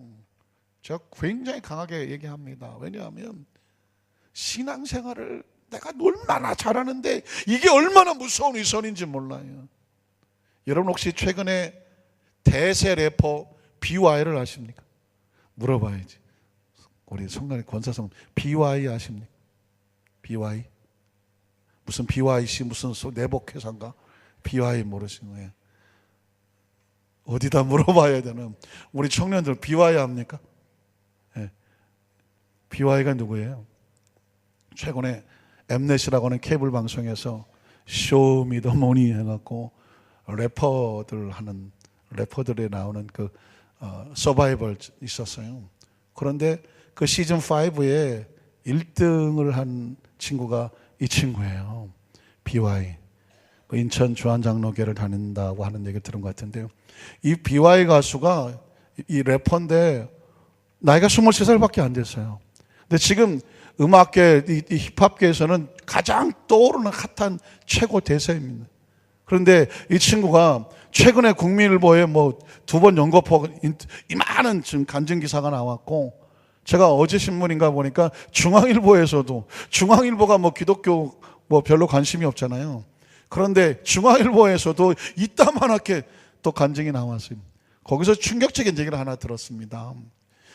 제가 굉장히 강하게 얘기합니다. 왜냐하면 신앙생활을 내가 얼마나 잘하는데 이게 얼마나 무서운 위선인지 몰라요. 여러분 혹시 최근에 대세 래퍼 BY를 아십니까? 물어봐야지. 우리 성관의 권사성 BY 아십니까? BY? 무슨 BYC 무슨 내복회사인가? BY 모르시는 거예요. 어디다 물어봐야 되나? 우리 청년들 BY 압니까? 네. BY가 누구예요? 최근에 엠넷이라고 하는 케이블 방송에서 쇼미더머니 해갖고 래퍼들에 나오는 그 서바이벌 있었어요. 그런데 그 시즌 5에 1등을 한 친구가 이 친구예요. BY. 인천 주한장로교를 다닌다고 하는 얘기를 들은 것 같은데요. 이 BY 가수가 이 래퍼인데 나이가 23살밖에 안 됐어요. 근데 지금 음악계, 이 힙합계에서는 가장 떠오르는 핫한 최고 대세입니다. 그런데 이 친구가 최근에 국민일보에 뭐 2번 연거푸 이만한 지금 간증 기사가 나왔고, 제가 어제 신문인가 보니까 중앙일보가 뭐 기독교 뭐 별로 관심이 없잖아요. 그런데 중앙일보에서도 이따만하게 또 간증이 나왔어요. 거기서 충격적인 얘기를 하나 들었습니다.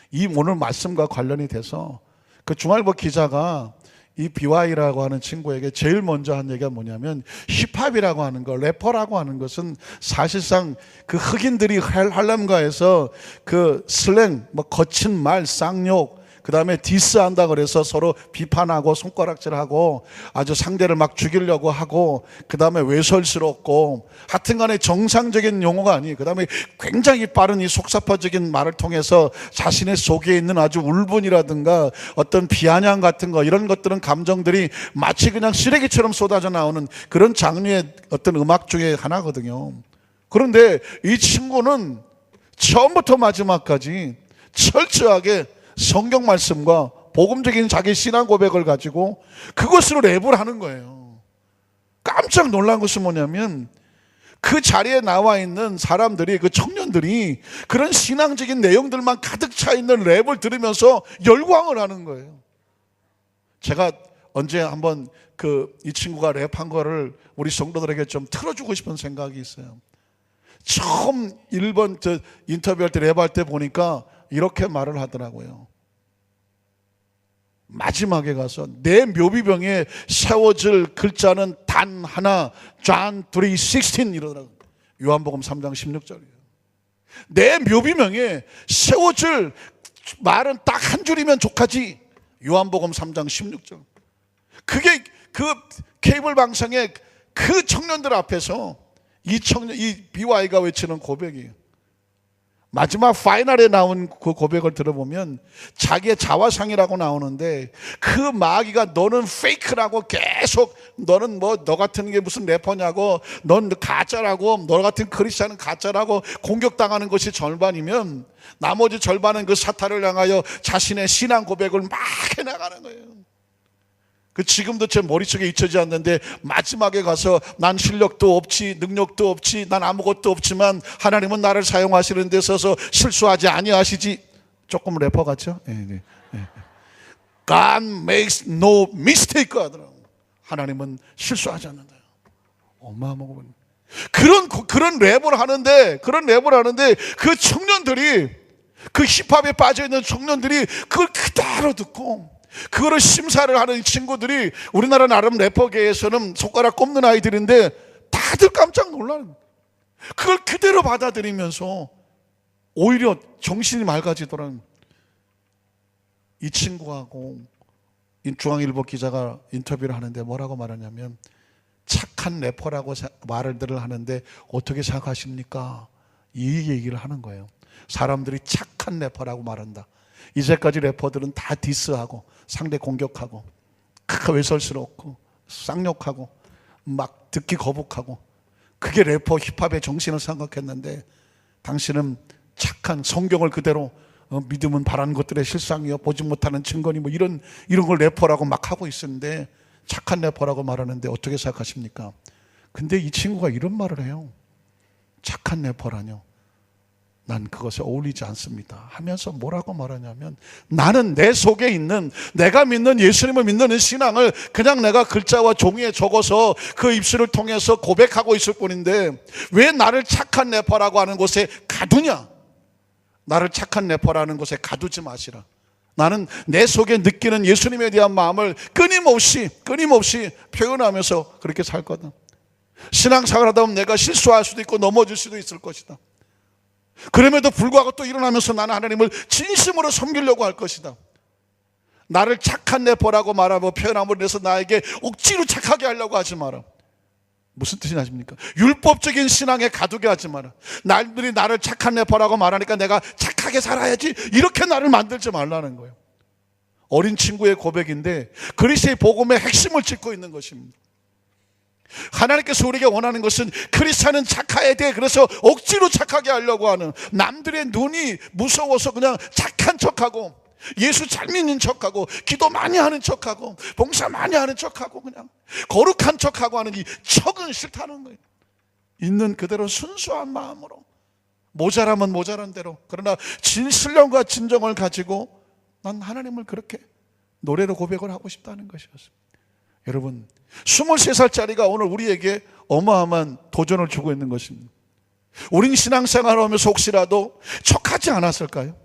이 오늘 말씀과 관련이 돼서 그 중앙일보 기자가 이 BY라고 하는 친구에게 제일 먼저 한 얘기가 뭐냐면, 힙합이라고 하는 거, 래퍼라고 하는 것은 사실상 그 흑인들이 할렘가에서 그 슬랭, 뭐 거친 말, 쌍욕, 그 다음에 디스한다 그래서 서로 비판하고 손가락질하고 아주 상대를 막 죽이려고 하고, 그 다음에 외설스럽고 하여튼간에 정상적인 용어가 아니에요. 그 다음에 굉장히 빠른 이 속사파적인 말을 통해서 자신의 속에 있는 아주 울분이라든가 어떤 비아냥 같은 거, 이런 것들은 감정들이 마치 그냥 쓰레기처럼 쏟아져 나오는 그런 장르의 어떤 음악 중에 하나거든요. 그런데 이 친구는 처음부터 마지막까지 철저하게 성경 말씀과 복음적인 자기 신앙 고백을 가지고 그것으로 랩을 하는 거예요. 깜짝 놀란 것은 뭐냐면, 그 자리에 나와 있는 사람들이, 그 청년들이 그런 신앙적인 내용들만 가득 차 있는 랩을 들으면서 열광을 하는 거예요. 제가 언제 한번 이 친구가 랩한 거를 우리 성도들에게 좀 틀어주고 싶은 생각이 있어요. 처음 1번 인터뷰할 때 랩할 때 보니까 이렇게 말을 하더라고요. 마지막에 가서 내 묘비병에 세워질 글자는 단 하나, John 3:16 이러더라고요. 요한복음 3장 16절이에요. 내 묘비명에 세워질 말은 딱 한 줄이면 족하지. 요한복음 3장 16절. 그게 그 케이블 방송의 그 청년들 앞에서 이 BY가 외치는 고백이에요. 마지막 파이널에 나온 그 고백을 들어보면 자기의 자화상이라고 나오는데, 그 마귀가 너는 페이크라고 계속, 너는 뭐 너 같은 게 무슨 래퍼냐고, 넌 가짜라고, 너 같은 크리스찬은 가짜라고 공격당하는 것이 절반이면 나머지 절반은 그 사탄을 향하여 자신의 신앙 고백을 막 해나가는 거예요. 그 지금도 제 머릿속에 잊혀지지 않는데, 마지막에 가서 난 실력도 없지, 능력도 없지, 난 아무것도 없지만 하나님은 나를 사용하시는 데 있어서 실수하지 아니하시지. 조금 래퍼 같죠? 네. God makes no mistake 하더라고요. 하나님은 실수하지 않는다. 어마어마하고 그런 랩을 하는데 그 청년들이, 그 힙합에 빠져있는 청년들이 그걸 그대로 듣고, 그거를 심사를 하는 이 친구들이 우리나라 나름 래퍼계에서는 손가락 꼽는 아이들인데 다들 깜짝 놀라는, 그걸 그대로 받아들이면서 오히려 정신이 맑아지더라는. 이 친구하고 중앙일보 기자가 인터뷰를 하는데 뭐라고 말하냐면, 착한 래퍼라고 말을 하는데 어떻게 생각하십니까? 이 얘기를 하는 거예요. 사람들이 착한 래퍼라고 말한다. 이제까지 래퍼들은 다 디스하고 상대 공격하고 외설스럽고 쌍욕하고 막 듣기 거북하고 그게 래퍼 힙합의 정신을 생각했는데 당신은 착한 성경을 그대로 믿음은 바라는 것들의 실상이요 보지 못하는 증거니 뭐 이런 걸 래퍼라고 막 하고 있었는데 착한 래퍼라고 말하는데 어떻게 생각하십니까? 근데 이 친구가 이런 말을 해요. 착한 래퍼라뇨. 난 그것에 어울리지 않습니다 하면서 뭐라고 말하냐면 나는 내 속에 있는 내가 믿는 예수님을 믿는 신앙을 그냥 내가 글자와 종이에 적어서 그 입술을 통해서 고백하고 있을 뿐인데 왜 나를 착한 래퍼라고 하는 곳에 가두냐? 나를 착한 래퍼라는 곳에 가두지 마시라. 나는 내 속에 느끼는 예수님에 대한 마음을 끊임없이 표현하면서 그렇게 살거든. 신앙생활 하다 보면 내가 실수할 수도 있고 넘어질 수도 있을 것이다. 그럼에도 불구하고 또 일어나면서 나는 하나님을 진심으로 섬기려고 할 것이다. 나를 착한 래퍼라고 말하고 표현함으로 해서 나에게 억지로 착하게 하려고 하지 마라. 무슨 뜻이 아십니까? 율법적인 신앙에 가두게 하지 마라. 남들이 나를 착한 래퍼라고 말하니까 내가 착하게 살아야지 이렇게 나를 만들지 말라는 거예요. 어린 친구의 고백인데 그리스도의 복음의 핵심을 짚고 있는 것입니다. 하나님께서 우리에게 원하는 것은 크리스찬은 착해야 돼. 그래서 억지로 착하게 하려고 하는 남들의 눈이 무서워서 그냥 착한 척하고 예수 잘 믿는 척하고 기도 많이 하는 척하고 봉사 많이 하는 척하고 그냥 거룩한 척하고 하는 이 척은 싫다는 거예요. 있는 그대로 순수한 마음으로 모자라면 모자란 대로 그러나 신령과 진정을 가지고 난 하나님을 그렇게 노래로 고백을 하고 싶다는 것이었습니다. 여러분 23살짜리가 오늘 우리에게 어마어마한 도전을 주고 있는 것입니다. 우린 신앙생활을 하면서 혹시라도 척하지 않았을까요?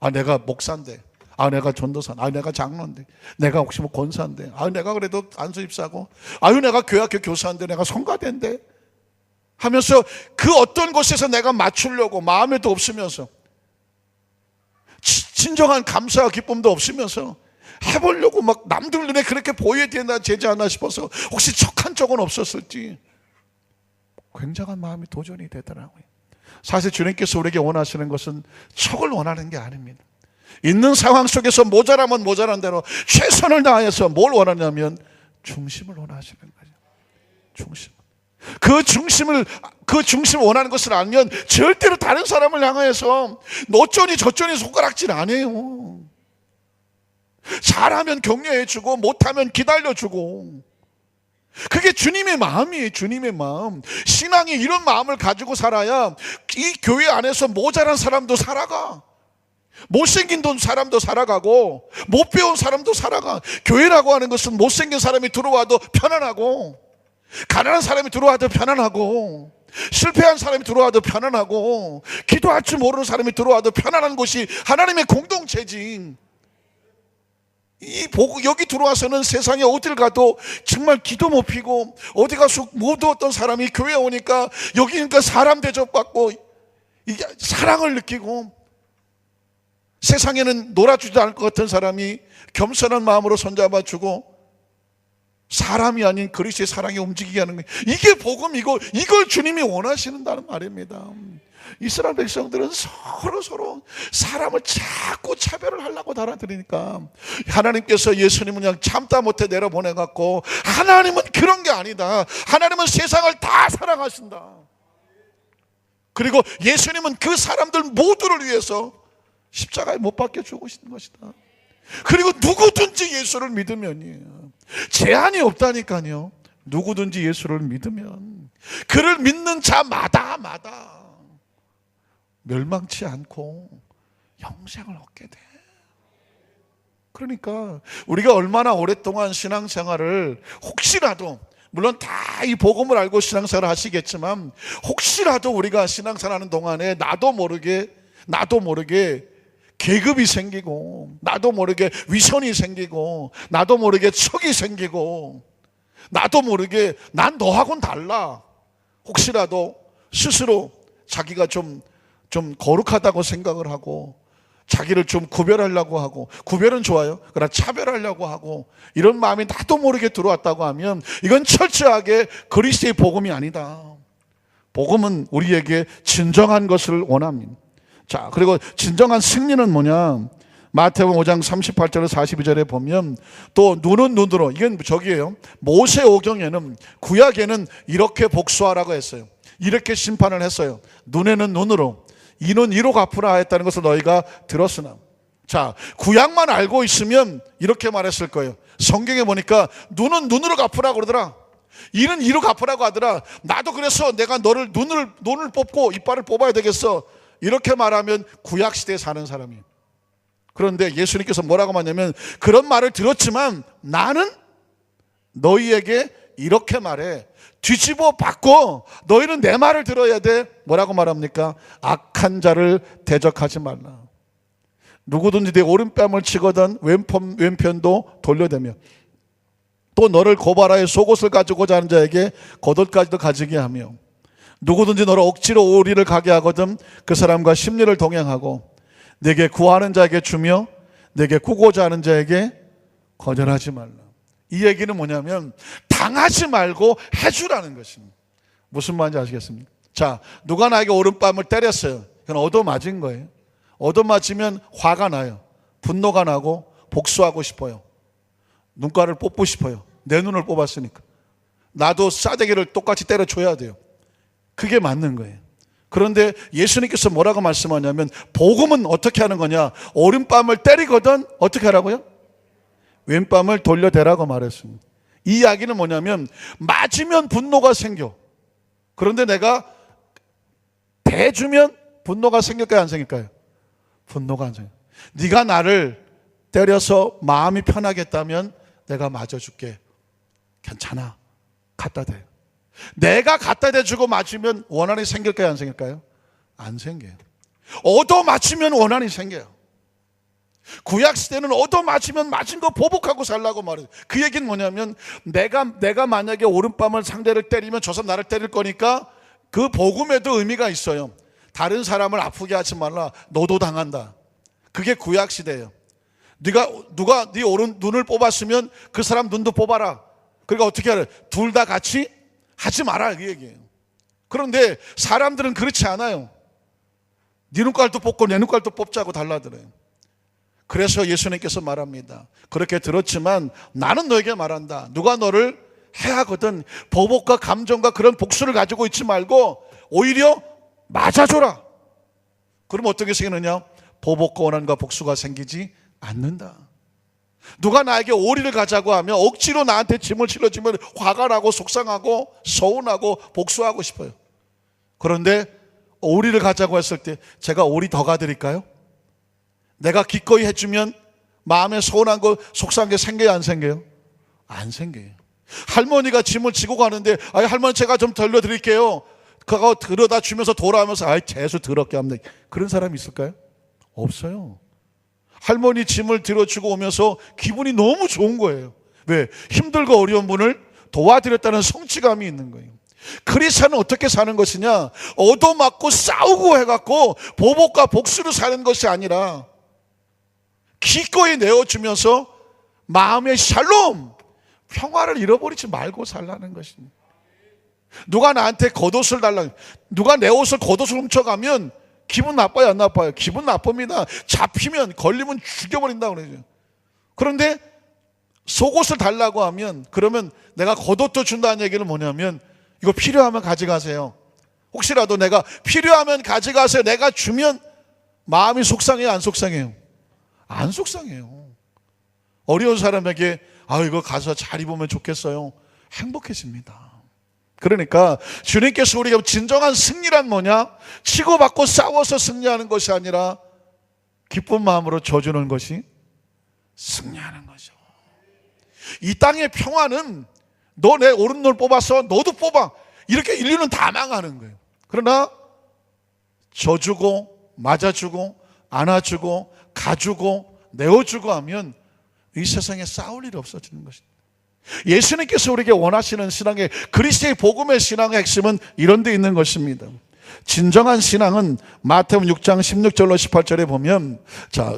아 내가 목사인데, 아 내가 전도사인데, 아 내가 장로인데, 내가 혹시 뭐 권사인데, 아 내가 그래도 안수입사고, 아유 내가 교회학교 교사인데, 내가 성가대인데 하면서 그 어떤 곳에서 내가 맞추려고 마음에도 없으면서 진정한 감사와 기쁨도 없으면서 해보려고 막 남들 눈에 그렇게 보여야 되나 되지 않나 싶어서 혹시 척한 적은 없었을지 굉장한 마음이 도전이 되더라고요. 사실 주님께서 우리에게 원하시는 것은 척을 원하는 게 아닙니다. 있는 상황 속에서 모자라면 모자란 대로 최선을 다해서 뭘 원하냐면 중심을 원하시는 거죠. 중심. 그 중심을 원하는 것을 알면 절대로 다른 사람을 향해서 어쩌니 저쩌니 손가락질 안 해요. 잘하면 격려해주고 못하면 기다려주고 그게 주님의 마음이에요. 주님의 마음. 신앙이 이런 마음을 가지고 살아야 이 교회 안에서 모자란 사람도 살아가, 못생긴 사람도 살아가고 못 배운 사람도 살아가. 교회라고 하는 것은 못생긴 사람이 들어와도 편안하고 가난한 사람이 들어와도 편안하고 실패한 사람이 들어와도 편안하고 기도할 줄 모르는 사람이 들어와도 편안한 곳이 하나님의 공동체지. 여기 들어와서는 세상에 어딜 가도 정말 기도 못 피고 어디 가서 못 어떤 사람이 교회에 오니까 여기니까 사람 대접받고 이게 사랑을 느끼고 세상에는 놀아주지 않을 것 같은 사람이 겸손한 마음으로 손잡아주고 사람이 아닌 그리스도의 사랑이 움직이게 하는 거예요. 이게 복음, 이걸 주님이 원하시는다는 말입니다. 이스라엘 백성들은 서로 사람을 자꾸 차별을 하려고 달아들이니까 하나님께서 예수님은 그냥 참다 못해 내려보내갖고 하나님은 그런 게 아니다. 하나님은 세상을 다 사랑하신다. 그리고 예수님은 그 사람들 모두를 위해서 십자가에 못 박혀 죽으신 것이다. 그리고 누구든지 예수를 믿으면이에요. 제한이 없다니까요. 누구든지 예수를 믿으면 그를 믿는 자마다 멸망치 않고 영생을 얻게 돼. 그러니까 우리가 얼마나 오랫동안 신앙생활을 혹시라도 물론 다 이 복음을 알고 신앙생활을 하시겠지만 혹시라도 우리가 신앙생활하는 동안에 나도 모르게 계급이 생기고 나도 모르게 위선이 생기고 나도 모르게 척이 생기고 나도 모르게 난 너하고는 달라 혹시라도 스스로 자기가 좀 거룩하다고 생각을 하고 자기를 좀 구별하려고 하고 구별은 좋아요. 그러나 차별하려고 하고 이런 마음이 나도 모르게 들어왔다고 하면 이건 철저하게 그리스도의 복음이 아니다. 복음은 우리에게 진정한 것을 원합니다. 자, 그리고 진정한 승리는 뭐냐? 마태복음 5장 38절에서 42절에 보면 또 눈은 눈으로, 이건 저기예요. 모세오경에는, 구약에는 이렇게 복수하라고 했어요. 이렇게 심판을 했어요. 눈에는 눈으로, 이는 이로 갚으라 했다는 것을 너희가 들었으나. 자, 구약만 알고 있으면 이렇게 말했을 거예요. 성경에 보니까 눈은 눈으로 갚으라고 그러더라. 이는 이로 갚으라고 하더라. 나도 그래서 내가 너를 눈을 뽑고 이빨을 뽑아야 되겠어, 이렇게 말하면 구약 시대에 사는 사람이에요. 그런데 예수님께서 뭐라고 하냐면, 그런 말을 들었지만 나는 너희에게 이렇게 말해. 뒤집어 바꿔. 너희는 내 말을 들어야 돼. 뭐라고 말합니까? 악한 자를 대적하지 말라. 누구든지 내 오른뺨을 치거든 왼편도 돌려대며, 또 너를 고발하여 속옷을 가지고자 하는 자에게 겉옷까지도 가지게 하며, 누구든지 너를 억지로 오리를 가게 하거든 그 사람과 심리를 동행하고, 내게 구하는 자에게 주며 내게 구고자 하는 자에게 거절하지 말라. 이 얘기는 뭐냐면 당하지 말고 해주라는 것입니다. 무슨 말인지 아시겠습니까? 자, 누가 나에게 오른뺨을 때렸어요. 그건 얻어맞은 거예요. 얻어맞으면 화가 나요. 분노가 나고 복수하고 싶어요. 눈가를 뽑고 싶어요. 내 눈을 뽑았으니까. 나도 싸대기를 똑같이 때려줘야 돼요. 그게 맞는 거예요. 그런데 예수님께서 뭐라고 말씀하냐면, 복음은 어떻게 하는 거냐? 오른뺨을 때리거든 어떻게 하라고요? 왼뺨을 돌려대라고 말했습니다. 이 이야기는 뭐냐면, 맞으면 분노가 생겨. 그런데 내가 대주면 분노가 생길까요, 안 생길까요? 분노가 안 생겨요. 네가 나를 때려서 마음이 편하겠다면 내가 맞아줄게. 괜찮아. 갖다 대. 내가 갖다 대주고 맞으면 원한이 생길까요, 안 생길까요? 안 생겨요. 얻어 맞으면 원한이 생겨요. 구약 시대는 얻어 맞으면 맞은 거 보복하고 살라고 말해요. 그 얘기는 뭐냐면, 내가 만약에 오른뺨을 상대를 때리면 저 사람 나를 때릴 거니까 그 복음에도 의미가 있어요. 다른 사람을 아프게 하지 말라. 너도 당한다. 그게 구약 시대예요. 누가 네 오른 눈을 뽑았으면 그 사람 눈도 뽑아라. 그러니까 어떻게 하래? 둘 다 같이 하지 마라, 그 얘기예요. 그런데 사람들은 그렇지 않아요. 네 눈깔도 뽑고 내 눈깔도 뽑자고 달라들어요. 그래서 예수님께서 말합니다. 그렇게 들었지만 나는 너에게 말한다. 누가 너를 해하거든 보복과 감정과 그런 복수를 가지고 있지 말고 오히려 맞아줘라. 그럼 어떻게 생기느냐? 보복과 원한과 복수가 생기지 않는다. 누가 나에게 오리를 가자고 하면 억지로 나한테 짐을 실어주면 화가 나고 속상하고 서운하고 복수하고 싶어요. 그런데 오리를 가자고 했을 때 제가 오리 더 가드릴까요? 내가 기꺼이 해주면 마음에 서운한 거 속상한 게 생겨요, 안 생겨요? 안 생겨요. 할머니가 짐을 지고 가는데 할머니 제가 좀 돌려드릴게요. 그거 들여다 주면서 돌아오면서 재수 더럽게 합니다. 그런 사람이 있을까요? 없어요. 할머니 짐을 들어주고 오면서 기분이 너무 좋은 거예요. 왜? 힘들고 어려운 분을 도와드렸다는 성취감이 있는 거예요. 크리스찬은 어떻게 사는 것이냐? 얻어맞고 싸우고 해갖고 보복과 복수로 사는 것이 아니라 기꺼이 내어주면서 마음의 샬롬, 평화를 잃어버리지 말고 살라는 것입니다. 누가 나한테 겉옷을 달라, 누가 내 옷을 겉옷을 훔쳐가면 기분 나빠요, 안 나빠요? 기분 나쁩니다. 잡히면, 걸리면 죽여버린다고 그러죠. 그런데 속옷을 달라고 하면, 그러면 내가 겉옷도 준다는 얘기는 뭐냐면, 이거 필요하면 가져가세요. 혹시라도 내가 필요하면 가져가세요. 내가 주면 마음이 속상해요, 안 속상해요? 안 속상해요. 어려운 사람에게 이거 가서 잘 입으면 좋겠어요. 행복해집니다. 그러니까 주님께서 우리가 진정한 승리란 뭐냐? 치고받고 싸워서 승리하는 것이 아니라 기쁜 마음으로 져주는 것이 승리하는 거죠. 이 땅의 평화는 너 내 오른눈 뽑아서 너도 뽑아, 이렇게 인류는 다 망하는 거예요. 그러나 져주고 맞아주고 안아주고 가주고 내어주고 하면 이 세상에 싸울 일이 없어지는 것입니다. 예수님께서 우리에게 원하시는 신앙의, 그리스도의 복음의 신앙의 핵심은 이런 데 있는 것입니다. 진정한 신앙은 마태복음 6장 16절로 18절에 보면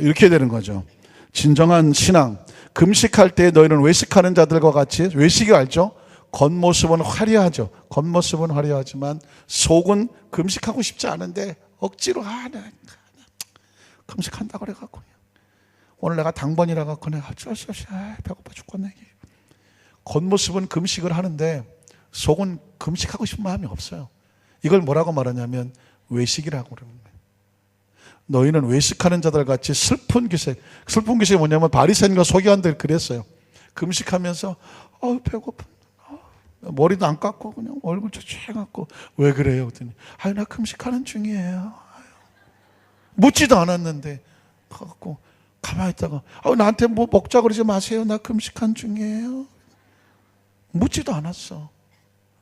이렇게 되는 거죠. 진정한 신앙, 금식할 때 너희는 외식하는 자들과 같이, 외식이 알죠? 겉모습은 화려하죠. 겉모습은 화려하지만 속은 금식하고 싶지 않은데 억지로 금식한다고 그래갖고 오늘 내가 당번이라 갖고 내가 어쩔 수 없이 배고파 죽겠네. 겉모습은 금식을 하는데 속은 금식하고 싶은 마음이 없어요. 이걸 뭐라고 말하냐면 외식이라고 그러는 거예요. 너희는 외식하는 자들 같이 슬픈 기색. 슬픈 기색이 뭐냐면 바리새인과 서기관들 그랬어요. 금식하면서 배고파. 머리도 안 깎고 그냥 얼굴 쫙 왜 그래요? 그랬더니 나 금식하는 중이에요. 묻지도 않았는데 갖고 가만히 있다가 나한테 뭐 먹자 그러지 마세요. 나 금식한 중이에요. 묻지도 않았어.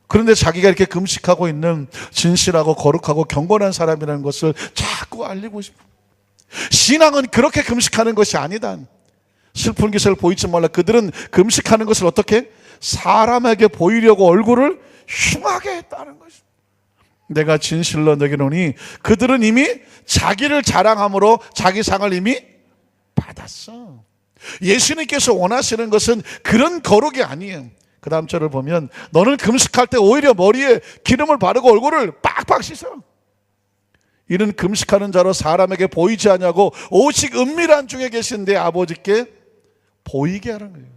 그런데 자기가 이렇게 금식하고 있는 진실하고 거룩하고 경건한 사람이라는 것을 자꾸 알리고 싶어. 신앙은 그렇게 금식하는 것이 아니다. 슬픈 기색을 보이지 말라. 그들은 금식하는 것을 어떻게? 사람에게 보이려고 얼굴을 흉하게 했다는 것입니다. 내가 진실로 너에게 이르노니 그들은 이미 자기를 자랑함으로 자기 상을 이미 받았어. 예수님께서 원하시는 것은 그런 거룩이 아니에요. 그 다음 절을 보면 너는 금식할 때 오히려 머리에 기름을 바르고 얼굴을 빡빡 씻어. 이는 금식하는 자로 사람에게 보이지 않냐고 오직 은밀한 중에 계신 내 아버지께 보이게 하라는 거예요.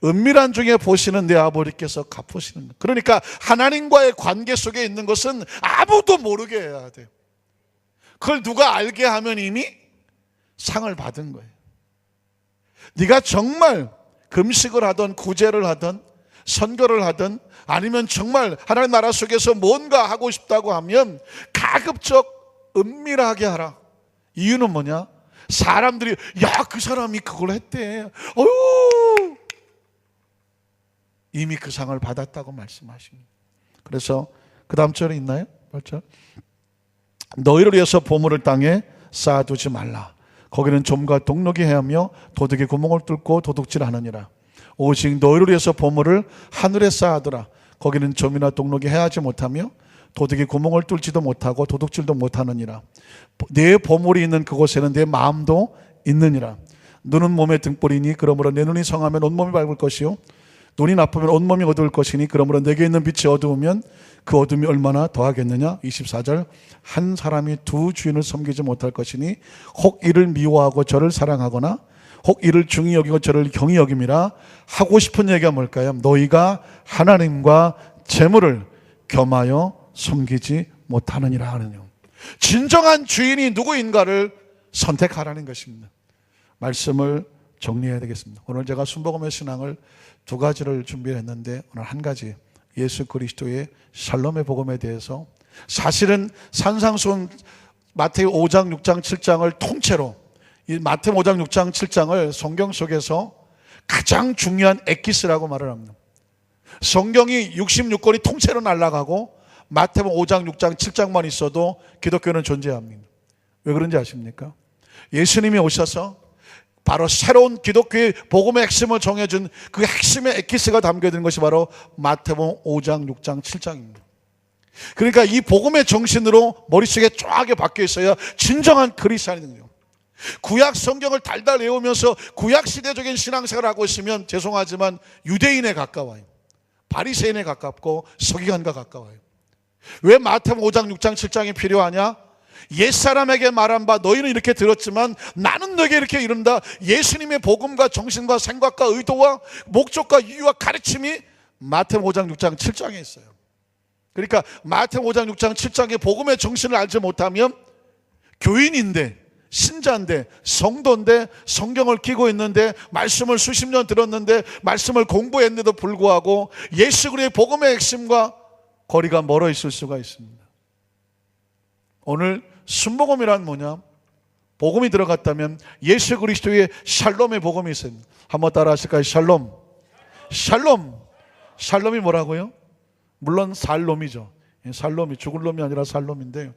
은밀한 중에 보시는 내 아버지께서 갚으시는 거예요. 그러니까 하나님과의 관계 속에 있는 것은 아무도 모르게 해야 돼요. 그걸 누가 알게 하면 이미 상을 받은 거예요. 네가 정말 금식을 하든 구제를 하든 선교를 하든 아니면 정말 하나님 나라 속에서 뭔가 하고 싶다고 하면 가급적 은밀하게 하라. 이유는 뭐냐? 사람들이 그 사람이 그걸 했대. 이미 그 상을 받았다고 말씀하십니다. 그래서 그 다음 절에 있나요? 맞죠? 너희를 위해서 보물을 땅에 쌓아두지 말라. 거기는 좀과 동록이 헤하며 도둑이 구멍을 뚫고 도둑질하느니라. 오직 너희를 위해서 보물을 하늘에 쌓아두라. 거기는 좀이나 동록이 헤하지 못하며 도둑이 구멍을 뚫지도 못하고 도둑질도 못하느니라. 내 보물이 있는 그곳에는 내 마음도 있느니라. 눈은 몸의 등불이니 그러므로 내 눈이 성하면 온몸이 밝을 것이요 눈이 나쁘면 온몸이 어두울 것이니 그러므로 내게 있는 빛이 어두우면 그 어둠이 얼마나 더하겠느냐. 24절 한 사람이 두 주인을 섬기지 못할 것이니 혹 이를 미워하고 저를 사랑하거나 혹 이를 중히 여기고 저를 경히 여김이라. 하고 싶은 얘기가 뭘까요? 너희가 하나님과 재물을 겸하여 섬기지 못하느니라 하느냐. 진정한 주인이 누구인가를 선택하라는 것입니다. 말씀을 정리해야 되겠습니다. 오늘 제가 순복음의 신앙을 두 가지를 준비했는데 오늘 한 가지 예수 그리스도의 샬롬의 복음에 대해서 사실은 산상수훈 마태오 5장 6장 7장을 통째로 이 마태오 5장 6장 7장을 성경 속에서 가장 중요한 엑기스라고 말을 합니다. 성경이 66권이 통째로 날아가고 마태복음 5장 6장 7장만 있어도 기독교는 존재합니다. 왜 그런지 아십니까? 예수님이 오셔서 바로 새로운 기독교의 복음의 핵심을 정해준 그 핵심의 엑기스가 담겨있는 것이 바로 마태복음 5장 6장 7장입니다. 그러니까 이 복음의 정신으로 머릿속에 쫙 박혀 있어야 진정한 그리스도인이에요. 구약 성경을 달달 외우면서 구약 시대적인 신앙생활을 하고 있으면 죄송하지만 유대인에 가까워요. 바리새인에 가깝고 서기관과 가까워요. 왜 마태복음 5장 6장 7장이 필요하냐? 옛사람에게 말한 바 너희는 이렇게 들었지만 나는 너에게 이렇게 이른다. 예수님의 복음과 정신과 생각과 의도와 목적과 이유와 가르침이 마태복음 5장 6장 7장에 있어요. 그러니까 마태복음 5장 6장 7장의 복음의 정신을 알지 못하면 교인인데 신자인데 성도인데 성경을 끼고 있는데 말씀을 수십 년 들었는데 말씀을 공부했는데도 불구하고 예수 그리스도의 복음의 핵심과 거리가 멀어 있을 수가 있습니다. 오늘 순복음이란 뭐냐? 복음이 들어갔다면 예수 그리스도의 샬롬의 복음이 있습니다. 한번 따라 하실까요? 샬롬. 샬롬. 샬롬이 뭐라고요? 물론 살롬이죠. 살롬이 죽을 놈이 아니라 살롬인데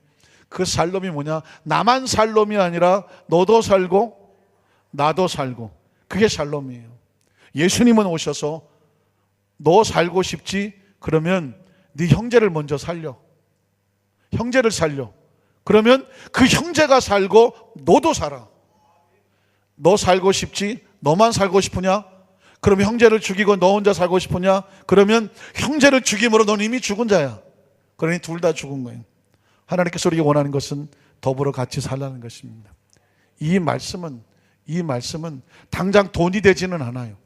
그 살롬이 뭐냐? 나만 살롬이 아니라 너도 살고 나도 살고 그게 샬롬이에요. 예수님은 오셔서 너 살고 싶지? 그러면 네 형제를 먼저 살려. 형제를 살려. 그러면 그 형제가 살고 너도 살아. 너 살고 싶지? 너만 살고 싶으냐? 그럼 형제를 죽이고 너 혼자 살고 싶으냐? 그러면 형제를 죽임으로 넌 이미 죽은 자야. 그러니 둘 다 죽은 거예요. 하나님께서 우리가 원하는 것은 더불어 같이 살라는 것입니다. 이 말씀은 이 말씀은 당장 돈이 되지는 않아요.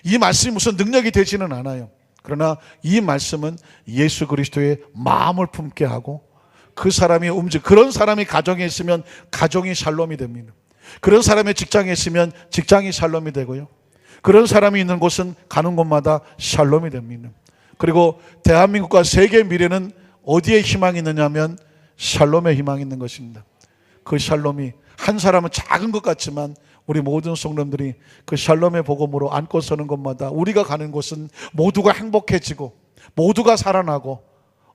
이 말씀이 무슨 능력이 되지는 않아요. 그러나 이 말씀은 예수 그리스도의 마음을 품게 하고 그 사람이 그런 사람이 가정에 있으면 가정이 샬롬이 됩니다. 그런 사람의 직장에 있으면 직장이 샬롬이 되고요. 그런 사람이 있는 곳은 가는 곳마다 샬롬이 됩니다. 그리고 대한민국과 세계의 미래는 어디에 희망이 있느냐면 샬롬에 희망이 있는 것입니다. 그 샬롬이 한 사람은 작은 것 같지만 우리 모든 성도들이 그 샬롬의 복음으로 안고 서는 곳마다 우리가 가는 곳은 모두가 행복해지고 모두가 살아나고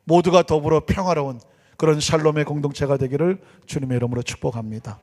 모두가 더불어 평화로운 그런 샬롬의 공동체가 되기를 주님의 이름으로 축복합니다.